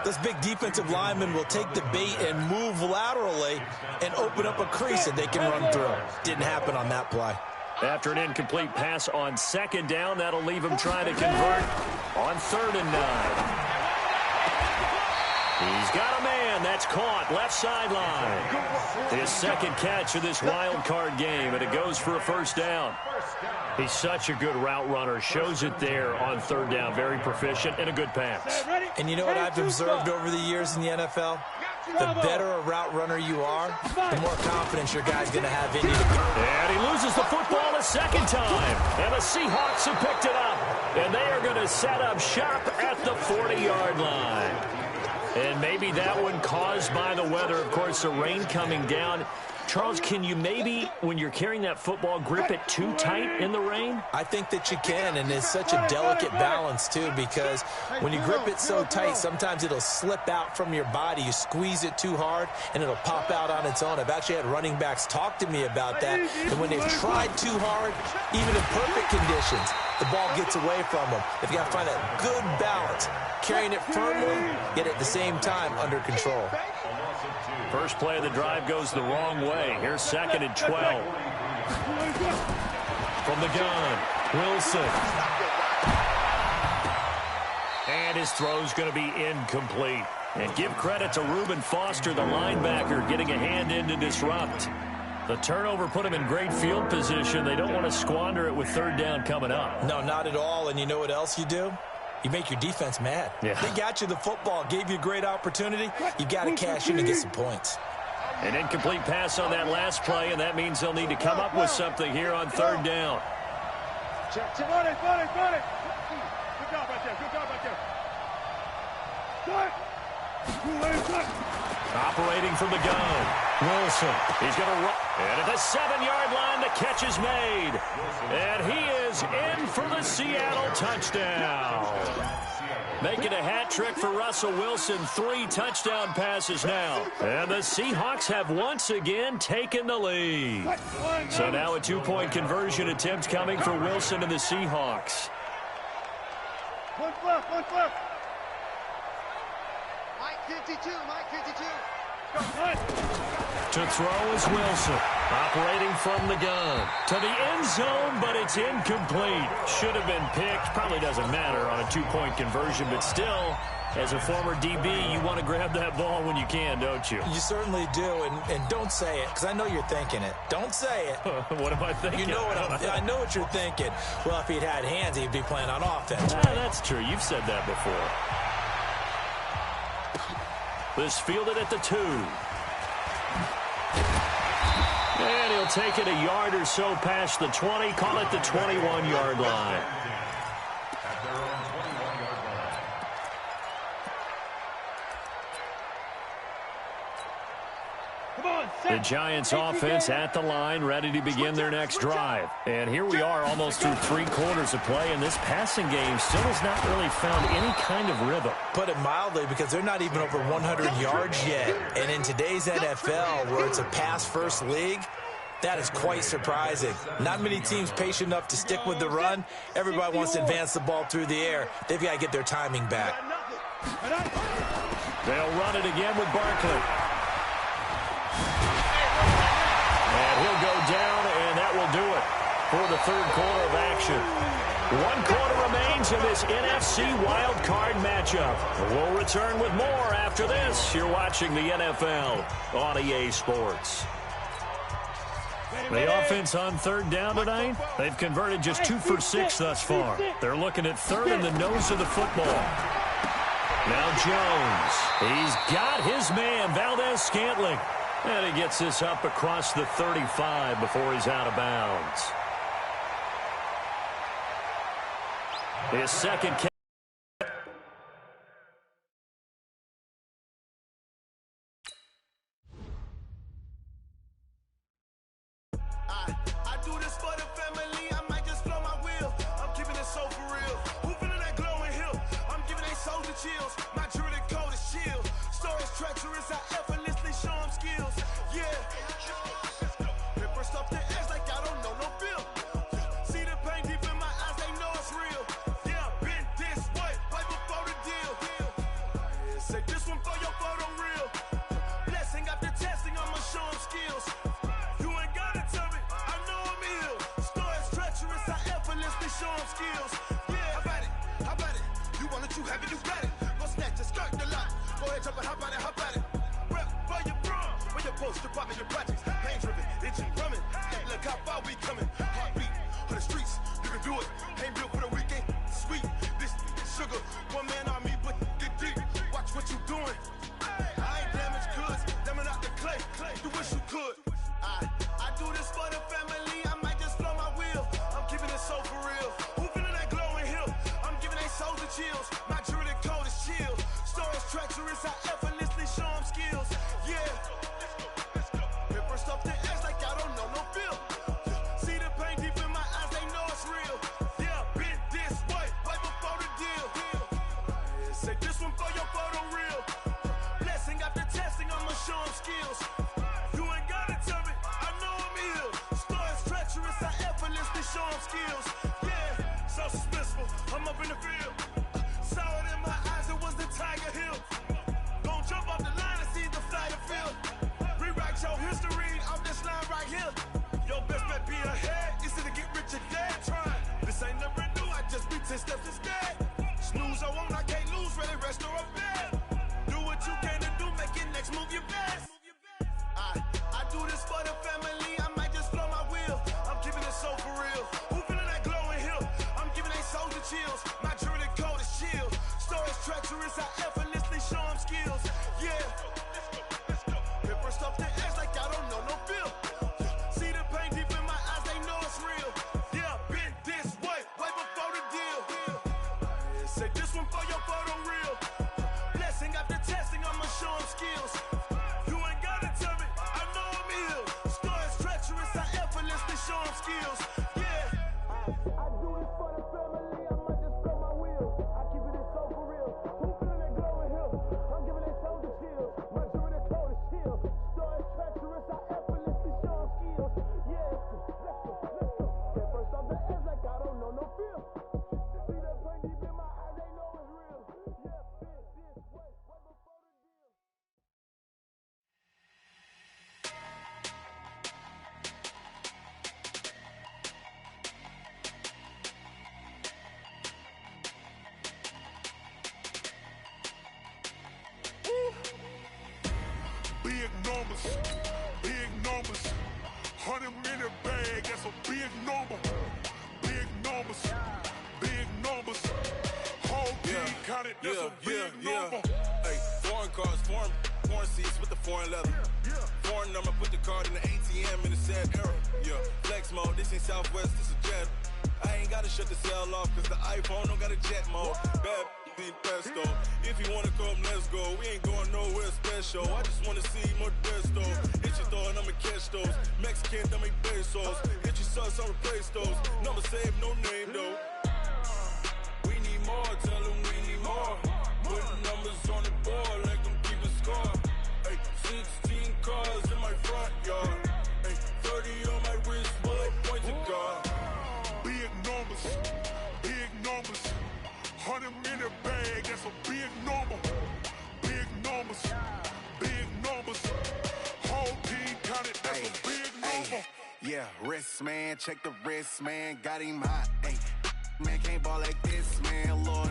this big defensive lineman will take the bait and move laterally and open up a crease that they can run through. Didn't happen on that play. After an incomplete pass on 2nd down, that'll leave him trying to convert on 3rd and 9. He's got a man. That's caught. Left sideline. His 2nd catch of this wild card game, and it goes for a first down. He's such a good route runner. Shows it there on 3rd down. Very proficient and a good pass. And you know what I've observed over the years in the NFL? The better a route runner you are, the more confidence your guy's going to have in you. And he loses the football a second time. And the Seahawks have picked it up. And they are going to set up shop at the 40-yard line. And maybe that one caused by the weather. Of course, the rain coming down. Charles, can you maybe, when you're carrying that football, grip it too tight in the rain? I think that you can, and it's such a delicate balance, too, because when you grip it so tight, sometimes it'll slip out from your body. You squeeze it too hard, and it'll pop out on its own. I've actually had running backs talk to me about that, and when they've tried too hard, even in perfect conditions, the ball gets away from them. They've got to find that good balance, carrying it firmly, yet at the same time under control. First play of the drive goes the wrong way. Here's 2nd and 12. From the gun, Wilson. And his throw's going to be incomplete. And give credit to Reuben Foster, the linebacker, getting a hand in to disrupt. The turnover put him in great field position. They don't want to squander it with 3rd down coming up. No, not at all. And you know what else you do? You make your defense mad. Yeah. They got you the football, gave you a great opportunity. You got to cash in and get some points. An incomplete pass on that last play, and that means they'll need to come up with something here on 3rd down. Check. Got it. Good job right there. Good. Operating from the gun, Wilson. He's going to run. And at the 7-yard line, the catch is made. And he is in for the Seattle touchdown. Making a hat trick for Russell Wilson. 3 touchdown passes now. And the Seahawks have once again taken the lead. So now a 2-point conversion attempt coming for Wilson and the Seahawks. One flip. Mike 52. To throw is Wilson. Operating from the gun. To the end zone, but it's incomplete. Should have been picked. Probably doesn't matter on a 2-point conversion, but still, as a former DB, you want to grab that ball when you can, don't you? You certainly do, and don't say it, because I know you're thinking it. Don't say it. What am I thinking? You know what I know what you're thinking. Well, if he'd had hands, he'd be playing on offense. Right? That's true. You've said that before. This fielded at the 2. And he'll take it a yard or so past the 20. Call it the 21-yard line. At their own 21-yard line. The Giants offense at the line, ready to begin their next drive. And here we are almost through 3 quarters of play, and this passing game still has not really found any kind of rhythm. Put it mildly, because they're not even over 100 yards yet. And in today's NFL, where it's a pass-first league, that is quite surprising. Not many teams patient enough to stick with the run. Everybody wants to advance the ball through the air. They've got to get their timing back. They'll run it again with Barkley. And he'll go down, and that will do it for the 3rd quarter of action. 1 quarter remains in this NFC Wild Card matchup. We'll return with more after this. You're watching the NFL on EA Sports. The offense on 3rd down tonight, they've converted just 2 for 6 thus far. They're looking at 3rd in the nose of the football. Now Jones. He's got his man, Valdez-Scantling. And he gets this up across the 35 before he's out of bounds. His second catch. I do this for the family. I might just blow my wheel. I'm keeping it so for real. Who feeling that glowing hill? I'm giving they soldier chills. My jewelry code is chill. Stories treacherous. I effortlessly show them skills. Yeah. Paper stuff the edge like I don't know no feel. See the pain deep in my eyes. They know it's real. Yeah, been this way before the deal. Say this one for your photo real. Blessing after testing. I'ma show them skills. You ain't gotta tell me. I know I'm ill. Stories treacherous. I effortlessly show them skills. Yeah, how about it? You want it, you have it, you got it. Go snatch it, skirt the lot. Go ahead, jump it, how about it? Rep for your bro. Where your post, department, your projects. Pain driven, itching, drumming. Look how far we coming. Heartbeat on the streets. You can do it. Ain't built for the weekend. Sweet. This sugar. One man army, but get deep. Watch what you doing. I ain't damaged good. you wish you could. I do this for the family, I might just blow my wheel. I'm keeping it so for real. Who feeling that glowing hill? I'm giving they souls the chills. My jewelry code is chill. Stories treacherous, I effortlessly show them skills. Yeah. Paper stuff the edge like I don't know no feel. See the pain deep in my eyes, they know it's real. Yeah, been this way, way before the deal. Say this one for your photo reel. Blessing after testing, I'ma show them skills. You ain't gotta tell me, I know I'm ill. Stories treacherous, I effortlessly show them skills. Yeah, so suspenseful, I'm up in the field. Saw it in my eyes, it was the Tiger Hill. Gon' jump off the line and see the flight of field. Rewrite your history off this line right here. Your best bet be ahead, easy to get rich or dead. Trying, this ain't never new, I just be 10 steps instead. Snooze or won't, I can't lose, ready, rest or a bed. Do what you can to do, make it next move your best. I do this for the family, I might just blow my wheel. I'm keeping it so for real. Who feeling that glowing hill? I'm giving they souls the chills. My jewelry code is chill. Stories treacherous, I effortlessly show them skills. Yeah. Paper stuff the edge like I don't know no feel. See the pain deep in my eyes, they know it's real. Yeah, been this way, way before the deal. Say this one for your photo reel. Blessing after testing, I'ma show them skills. You ain't gotta tell me, I know I'm ill. Stories treacherous, I effortlessly show them skills. Yeah. I do this for the family, I might just blow my wheel. I keep it so for real. Who feeling that glowing hill? I'm giving they souls the chills. My jewelry code is chill. Stories treacherous, I effortlessly show them skills. Yeah, let's go. Get first off the edge like I don't know no feel. See that pain deep in my eyes, they know it's real. Yeah, been this way, way before the deal. Big numbers, big numbers. 100-minute bag, that's a big number. Big numbers, big numbers. Whole team counted, that's a big number. Hey, foreign cars, foreign seats with the foreign leather. Foreign number, put the card in the ATM in the sad era. Yeah, flex mode, this ain't Southwest, this a jet. I ain't gotta shut the cell off, cause the iPhone don't got a jet mode. Bad need pesto. If you wanna come, let's go. We ain't going nowhere special. I just wanna see more desto. Hit your throw and I'ma catch those. Mexican, don't make pesos. Hit your sus, I'll replace those. Number save, no name though. We need more, tell them we need more. Putting numbers on the board, like them keep a score. Hey, 16 cars in my front yard. Hey, 30 on my wrist, bullet point to God. Big numbers, big numbers. 100-minute bag, that's a big number. Big numbers, big numbers. Whole team counted, that's a big number. Yeah, wrist man, check the wrist man, got him hot. Ay, man can't ball like this, man. Lord,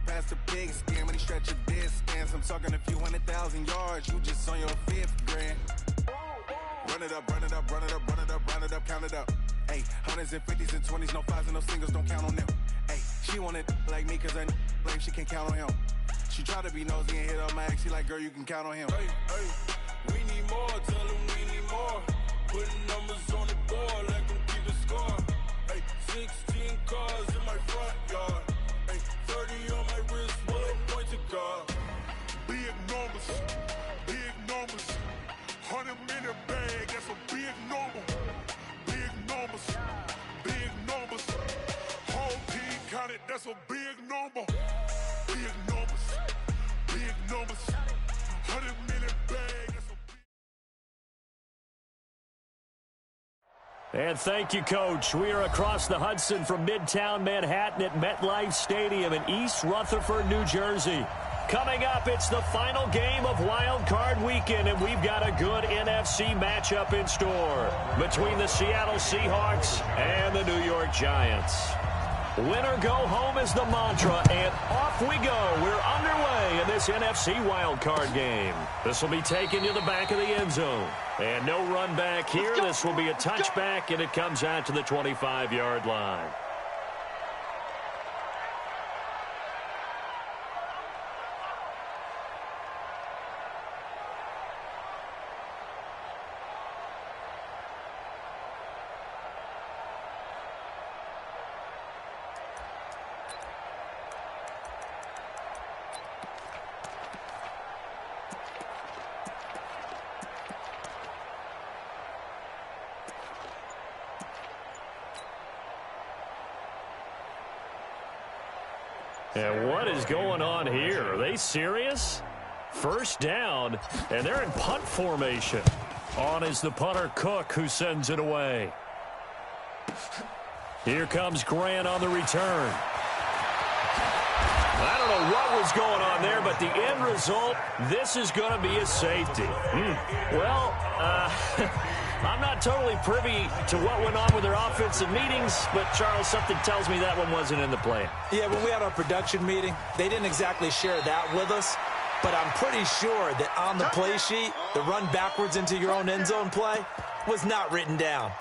past the pig skin when he stretch a distance. I'm talking a few 100,000 yards, you just on your 5th grand. Run it up, run it up, run it up, run it up, run it up, count it up. Ay, hundreds and 50s and 20s, no 5s and no singles, don't count on them. Ay, she wanted like me cause I blame she can't count on him. She tried to be nosy and hit up my ex, she like, girl, you can count on him. Hey, we need more, tell them we need more. Putting numbers on the board, like them keep a score. Hey, 16 cars in my front yard. Hey, 30 on my wrist, bullet point to God. Big numbers, big numbers. 100-minute bag, that's a big number. Big numbers, big numbers. Whole team counted, that's a big number. Big numbers, big numbers. 100-minute bag, that's a big. And thank you, Coach. We are across the Hudson from Midtown Manhattan at MetLife Stadium in East Rutherford, New Jersey. Coming up, it's the final game of Wild Card Weekend, and we've got a good NFC matchup in store between the Seattle Seahawks and the New York Giants. Win or go home is the mantra, and off we go. We're underway in this NFC Wild Card game. This will be taken to the back of the end zone. And no run back here. This will be a touchback, and it comes out to the 25-yard line. And what is going on here? Are they serious? First down, and they're in punt formation. On is the punter, Cook, who sends it away. Here comes Grant on the return. I don't know what was going on there, but the end result, this is going to be a safety. Well, I'm not totally privy to what went on with their offensive meetings, but, Charles, something tells me that one wasn't in the plan. Yeah, when we had our production meeting, they didn't exactly share that with us, but I'm pretty sure that on the play sheet, the run backwards into your own end zone play was not written down.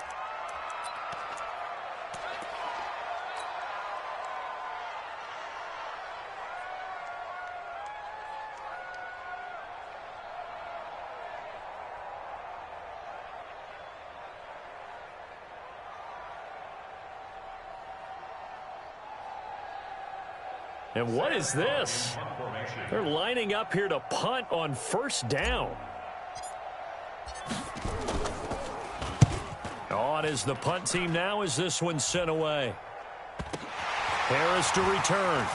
And what is this? They're lining up here to punt on first down. On is the punt team now as this one's sent away. Harris to return.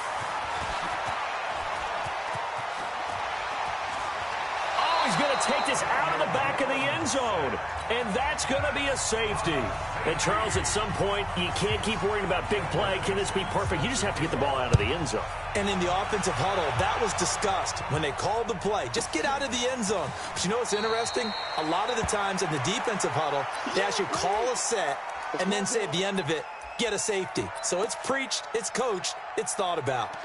Oh, he's going to take this out of the back of the end zone. And that's going to be a safety. And, Charles, at some point, you can't keep worrying about big play. Can this be perfect? You just have to get the ball out of the end zone. And in the offensive huddle, that was discussed when they called the play. Just get out of the end zone. But you know what's interesting? A lot of the times in the defensive huddle, they actually call a set and then say at the end of it, get a safety. So it's preached, it's coached, it's thought about.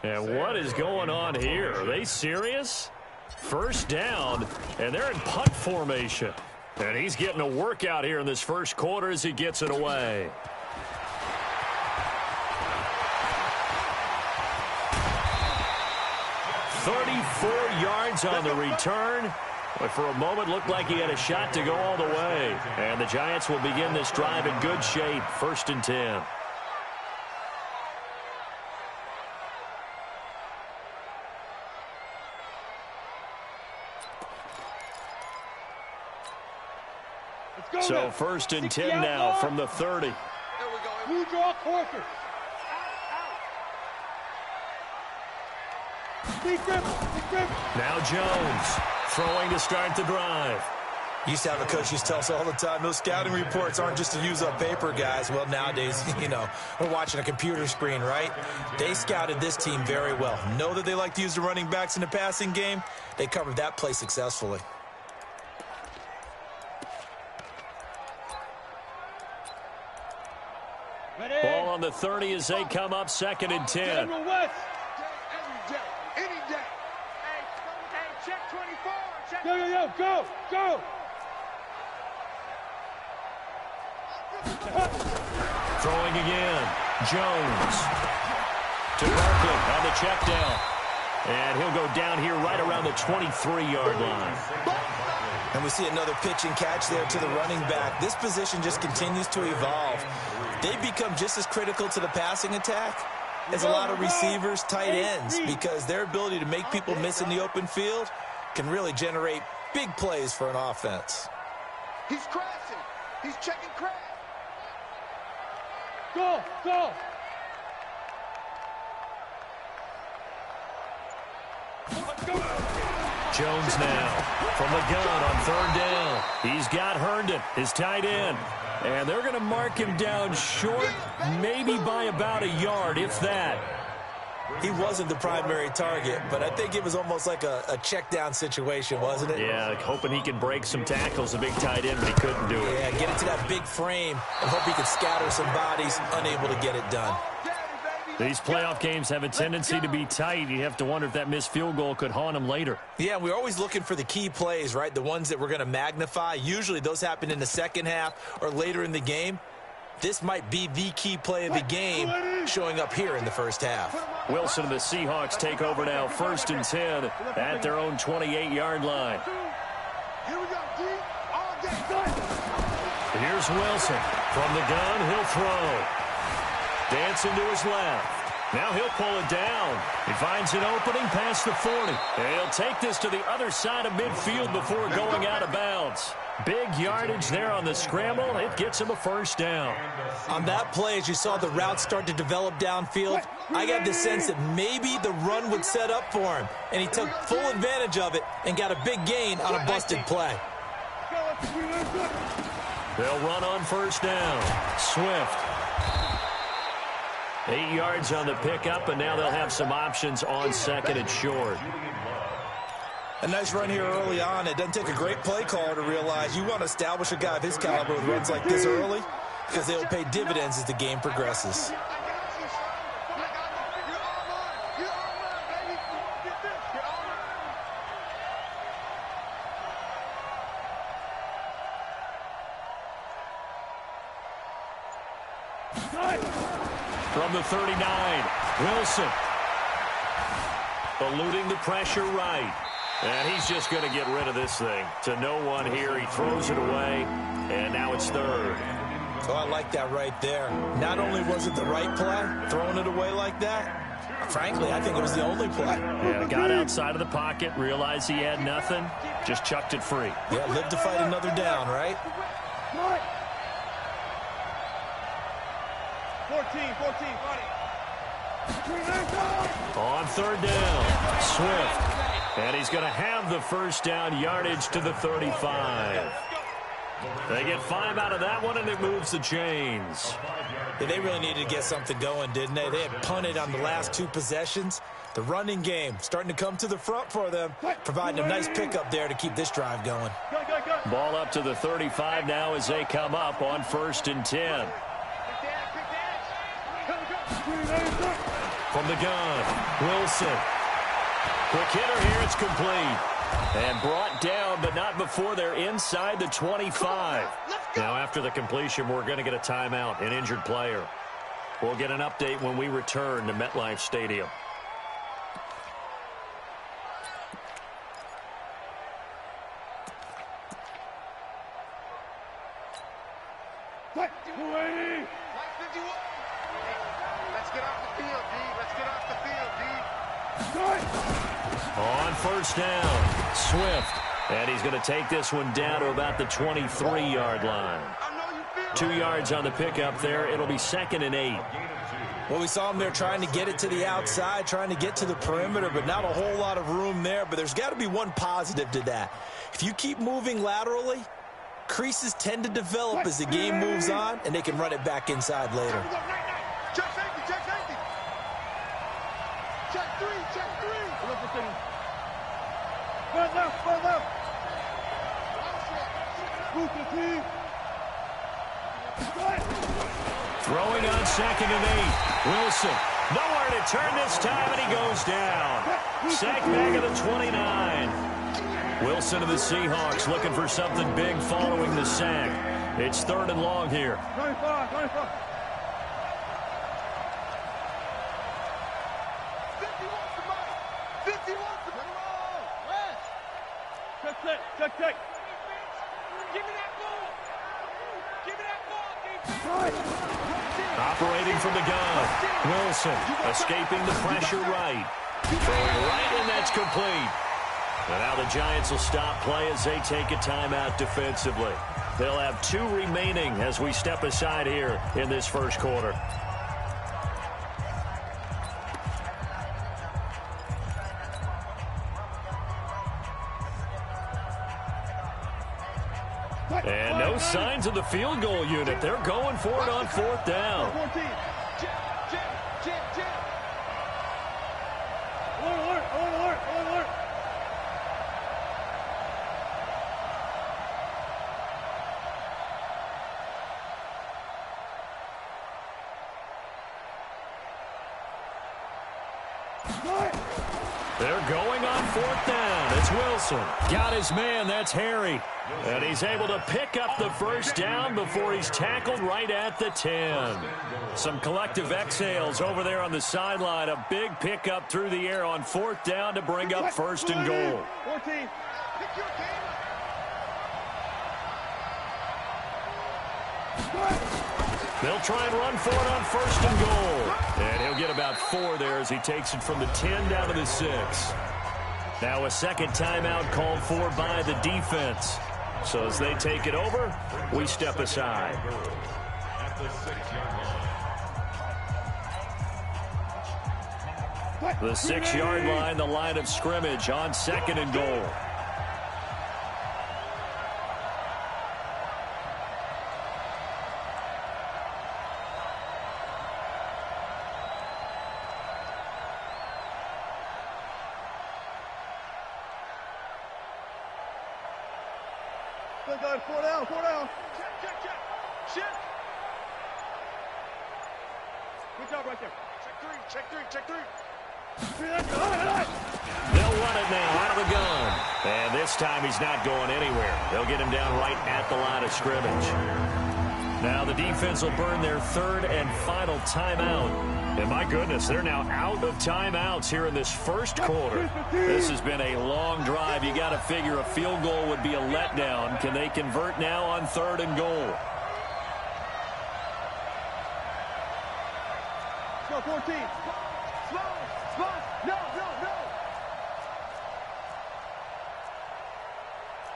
And what is going on here? Are they serious? First down, and they're in punt formation. And he's getting a workout here in this first quarter as he gets it away. "34 yards on the return. But for a moment, looked like he had a shot to go all the way. And the Giants will begin this drive in good shape. 1st and 10. So 1st and 10 now from the 30. You draw closer. Now Jones throwing to start the drive. Used to have a coach used to tell us all the time, those scouting reports aren't just to use up paper, guys. Well, nowadays, we're watching a computer screen, right? They scouted this team very well. Know that they like to use the running backs in the passing game. They covered that play successfully. Ball on the 30 as they come up 2nd and 10. Any day. Hey, check 24. Check Go. Throwing again. Jones to Barkley on the check down. And he'll go down here right around the 23-yard line. And we see another pitch and catch there to the running back. This position just continues to evolve. They become just as critical to the passing attack as a lot of receivers, tight ends, because their ability to make people miss in the open field can really generate big plays for an offense. He's crashing. He's checking crash. Go. Jones now from the gun on 3rd down. He's got Herndon, his tight end. And they're going to mark him down short, maybe by about a yard, if that. He wasn't the primary target, but I think it was almost like a check down situation, wasn't it? Yeah, hoping he could break some tackles, a big tight end, but he couldn't do it. Yeah, get it to that big frame and hope he could scatter some bodies, unable to get it done. These playoff games have a tendency to be tight. You have to wonder if that missed field goal could haunt him later. Yeah, we're always looking for the key plays, right? The ones that we're going to magnify. Usually those happen in the second half or later in the game. This might be the key play of the game showing up here in the first half. Wilson and the Seahawks take over now, 1st and 10 at their own 28-yard line. Here we go, D. All day. Here's Wilson. From the gun, he'll throw. Dancing to his left. Now he'll pull it down. He finds an opening past the 40. And he'll take this to the other side of midfield before going out of bounds. Big yardage there on the scramble. It gets him a first down. On that play, as you saw the route start to develop downfield, I got the sense that maybe the run would set up for him. And he took full advantage of it and got a big gain on a busted play. They'll run on first down. Swift. 8 yards on the pickup, and now they'll have some options on second and short. A nice run here early on. It doesn't take a great play caller to realize you want to establish a guy of his caliber with runs like this early because they'll pay dividends as the game progresses. From the 39, Wilson. Eluding the pressure right. And he's just going to get rid of this thing. To no one here. He throws it away. And now it's third. So I like that right there. Not only was it the right play, throwing it away like that, frankly, I think it was the only play. Yeah, got outside of the pocket, realized he had nothing, just chucked it free. Yeah, live to fight another down, right? 14, 40. On third down, Swift. And he's going to have the first down, yardage to the 35. They get 5 out of that one, and it moves the chains. Yeah, they really needed to get something going, didn't they? They had punted on the last 2 possessions. The running game starting to come to the front for them, providing a nice pickup there to keep this drive going. Ball up to the 35 now as they come up on 1st and 10. From the gun, Wilson. Quick hitter here, it's complete. And brought down, but not before they're inside the 25. Now after the completion, we're going to get a timeout, an injured player. We'll get an update when we return to MetLife Stadium. What? 280! Let's get off the field, D. Let's get off the field, D. On first down, Swift. And he's going to take this one down to about the 23-yard line. 2 yards on the pickup there. It'll be 2nd and 8. Well, we saw him there trying to get it to the outside, trying to get to the perimeter, but not a whole lot of room there. But there's got to be one positive to that. If you keep moving laterally, creases tend to develop as the game moves on, and they can run it back inside later. Check safety, check safety. Check 3, check 3. Further left, further left. Move the team. Throwing on 2nd and 8. Wilson. Nowhere to turn this time, and he goes down. Sack back at the 29. Wilson of the Seahawks looking for something big following the sack. It's 3rd and long here. 25. 50 wants to put him on. Check. Give me that ball. Operating from the gun. Wilson escaping the pressure right. Throwing right, and that's complete. And now the Giants will stop play as they take a timeout defensively. They'll have 2 remaining as we step aside here in this first quarter. And no signs of the field goal unit. They're going for it on 4th down. 14. Alert. They're going on 4th down. It's Wilson. Got his man. That's Harry. And he's able to pick up the first down before he's tackled right at the 10. Some collective exhales over there on the sideline. A big pickup through the air on 4th down to bring up 1st and goal. 14. They'll try and run for it on 1st and goal. And he'll get about 4 there as he takes it from the 10 down to the 6. Now a second timeout called for by the defense. So as they take it over, we step aside. At the 6-yard line. The 6-yard line, the line of scrimmage on 2nd and goal. Good guys, 4 down, 4 down. Check. Shift. Good job right there. Check three. They'll run it now out of the gun. And this time he's not going anywhere. They'll get him down right at the line of scrimmage. Now the defense will burn their 3rd and final timeout. And my goodness, they're now out of timeouts here in this 1st quarter. This has been a long drive. You got to figure a field goal would be a letdown. Can they convert now on 3rd and goal? Go, 14. Slow. No.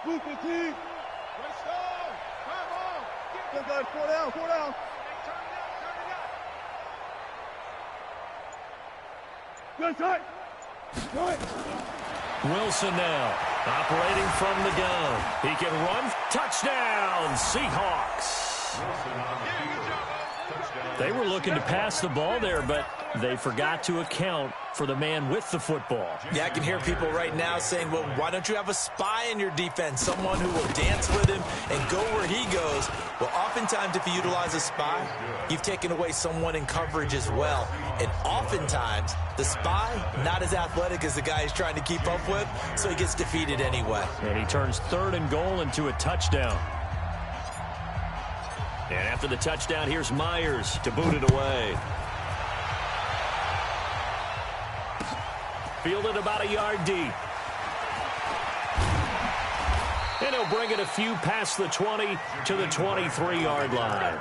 Move 15. Let's go. Come on. Good guys, 4 down, 4 down. Turn it up. Good side. Right. Wilson now operating from the gun. He can run. Touchdown, Seahawks. They were looking to pass the ball there, but they forgot to account for the man with the football. Yeah, I can hear people right now saying, well, why don't you have a spy in your defense, someone who will dance with him and go where he goes? Well, oftentimes if you utilize a spy, you've taken away someone in coverage as well. And oftentimes, the spy, not as athletic as the guy he's trying to keep up with, so he gets defeated anyway. And he turns 3rd and goal into a touchdown. And after the touchdown, here's Myers to boot it away. Fielded about a yard deep. And he'll bring it a few past the 20 to the 23-yard line.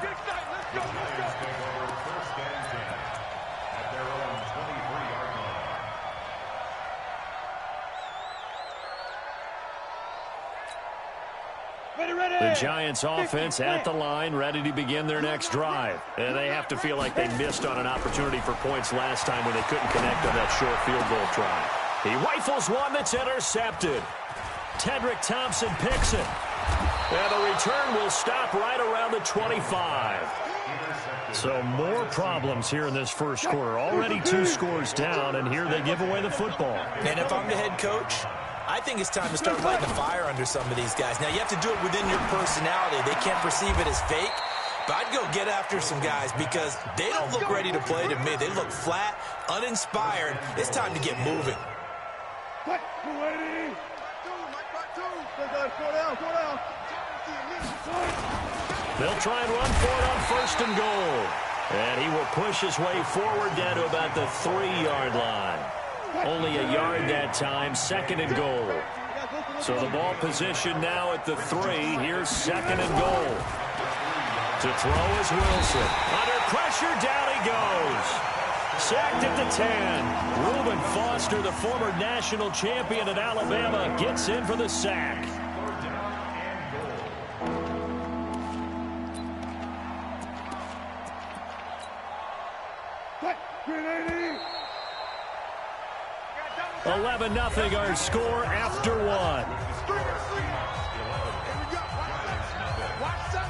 The Giants offense at the line, ready to begin their next drive. And they have to feel like they missed on an opportunity for points last time when they couldn't connect on that short field goal try. He rifles one that's intercepted. Tedrick Thompson picks it. And the return will stop right around the 25. So more problems here in this 1st quarter. Already 2 scores down, and here they give away the football. And if I'm the head coach, I think it's time to start lighting a fire under some of these guys. Now, you have to do it within your personality. They can't perceive it as fake. But I'd go get after some guys because they don't look ready to play to me. They look flat, uninspired. It's time to get moving. They'll try and run for it on 1st and goal. And he will push his way forward down to about the 3-yard line. Only a yard that time, 2nd and goal. So the ball position now at the 3. Here's 2nd and goal. To throw is Wilson. Under pressure, down he goes. Sacked at the 10. Reuben Foster, the former national champion at Alabama, gets in for the sack. What? 11-0 our score after 1. Watch 7.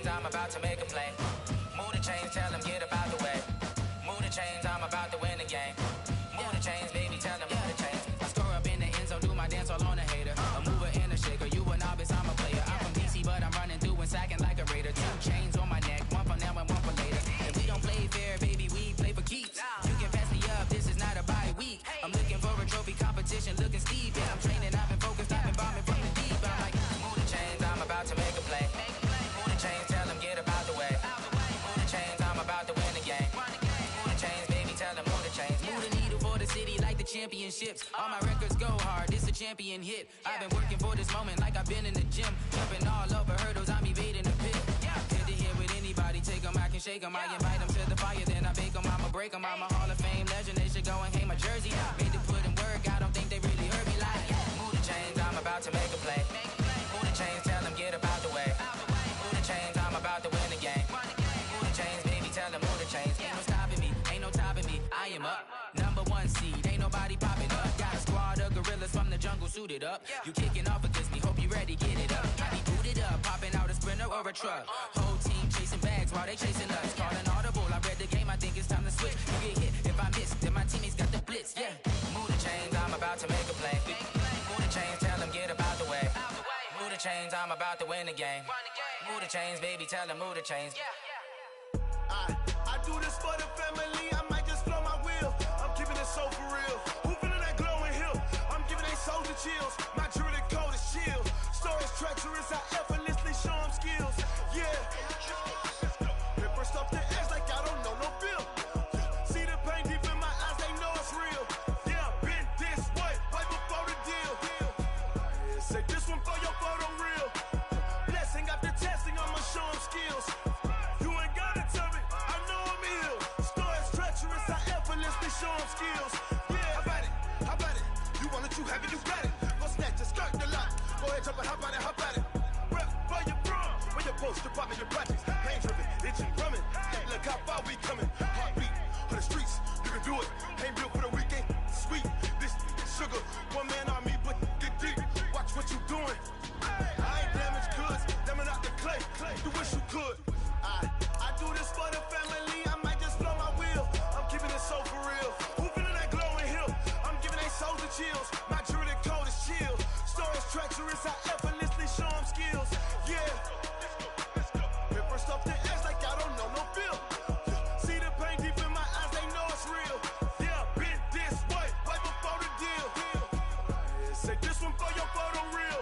I'm about to make a play. Move the chains, tell them get about the way. Move the chains, I'm about to win the game. Move the chains, baby, tell them move the chains. I score up in the end zone, do my dance all on a hater. A mover and a shaker, you a novice, I'm a player. I'm from championships. All my records go hard, this a champion hit. I've been working for this moment like I've been in the gym. Jumping all over hurdles, I'm evading the pit. Head to head with anybody, take them, I can shake them. I invite them to the fire, then I bake them, I'ma break them. I'm a Hall of Fame legend, they should go and hang my jersey. Made to put in work, I don't think they really heard me like. Move the chains, I'm about to make a play. Move the chains, tell them get up out the way. Move the chains, I'm about to win the game. Move the chains, baby, tell them move the chains. Ain't no stopping me, ain't no topping me. I am up, #1 seed, ain't nobody popping up. Got a squad of gorillas from the jungle suited up. You kicking off against me, hope you ready, get it up. I be booted up, popping out a sprinter or a truck. Whole team chasing bags while they chasing us. Calling audible, I read the game, I think it's time to switch. You get hit, if I miss, then my teammates got the blitz, yeah. Move the chains, I'm about to make a play. Move the chains, tell them get up out the way. Move the chains, I'm about to win the game. Move the chains, baby, tell them move the chains. I do this for the family, I might just blow my wheel. I'm keeping it so for real. Who feeling that glowing hill? I'm giving they soldier chills. My jewelry code is chill. Stories treacherous, I effortlessly show them skills. Yeah. Paper stuff the edge like I don't know no feel. See the pain deep in my eyes, they know it's real. Yeah, been this way, right before the deal. Say this one for your photo real. Blessing after testing, I'ma show them skills. You ain't gotta tell me, I know I'm ill. Stories treacherous, I effortlessly show them skills. Yeah, how about it? How about it? You want it, you have it, you got it. Go snatch it, skirt the lot. Go ahead, jump it, how about it, how about it? Rep for your bro, for your post, your pop, and your projects. Pain driven, itching, drumming. Look how far we coming. Heartbeat for the streets, you can do it. Ain't built for the weekend, sweet. This sugar, one man army, but get deep. Watch what you doing. I ain't damaged goods, damn out the clay. You wish you could. I do this for the family, I might just blow my wheel. I'm keeping it so for real. Who feeling that glowing hill? I'm giving they soldier chills. My jewelry code is chill. Stories treacherous, I effortlessly show them skills. Yeah. Paper stuff the edge like I don't know no feel. See the pain deep in my eyes, they know it's real. Yeah, been this way, right before the deal. Say this one for your photo real.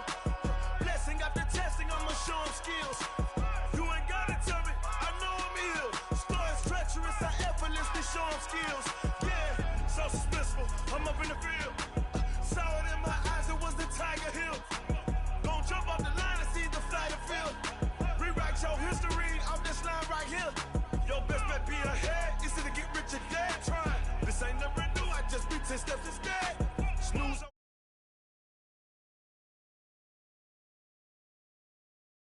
Blessing after testing, I'ma show them skills. You ain't gotta tell me, I know I'm ill. Stories treacherous, I effortlessly show them skills. Yeah, so suspenseful, I'm up in the field. Saw it in my eyes, it was the Tiger Hill. Gon' jump off the line and see the flight of field. Rewrite your history off this line right here. Your best bet be ahead, easy to get rich or dead. Trying, this ain't never new, I just be 10 steps instead. Snooze.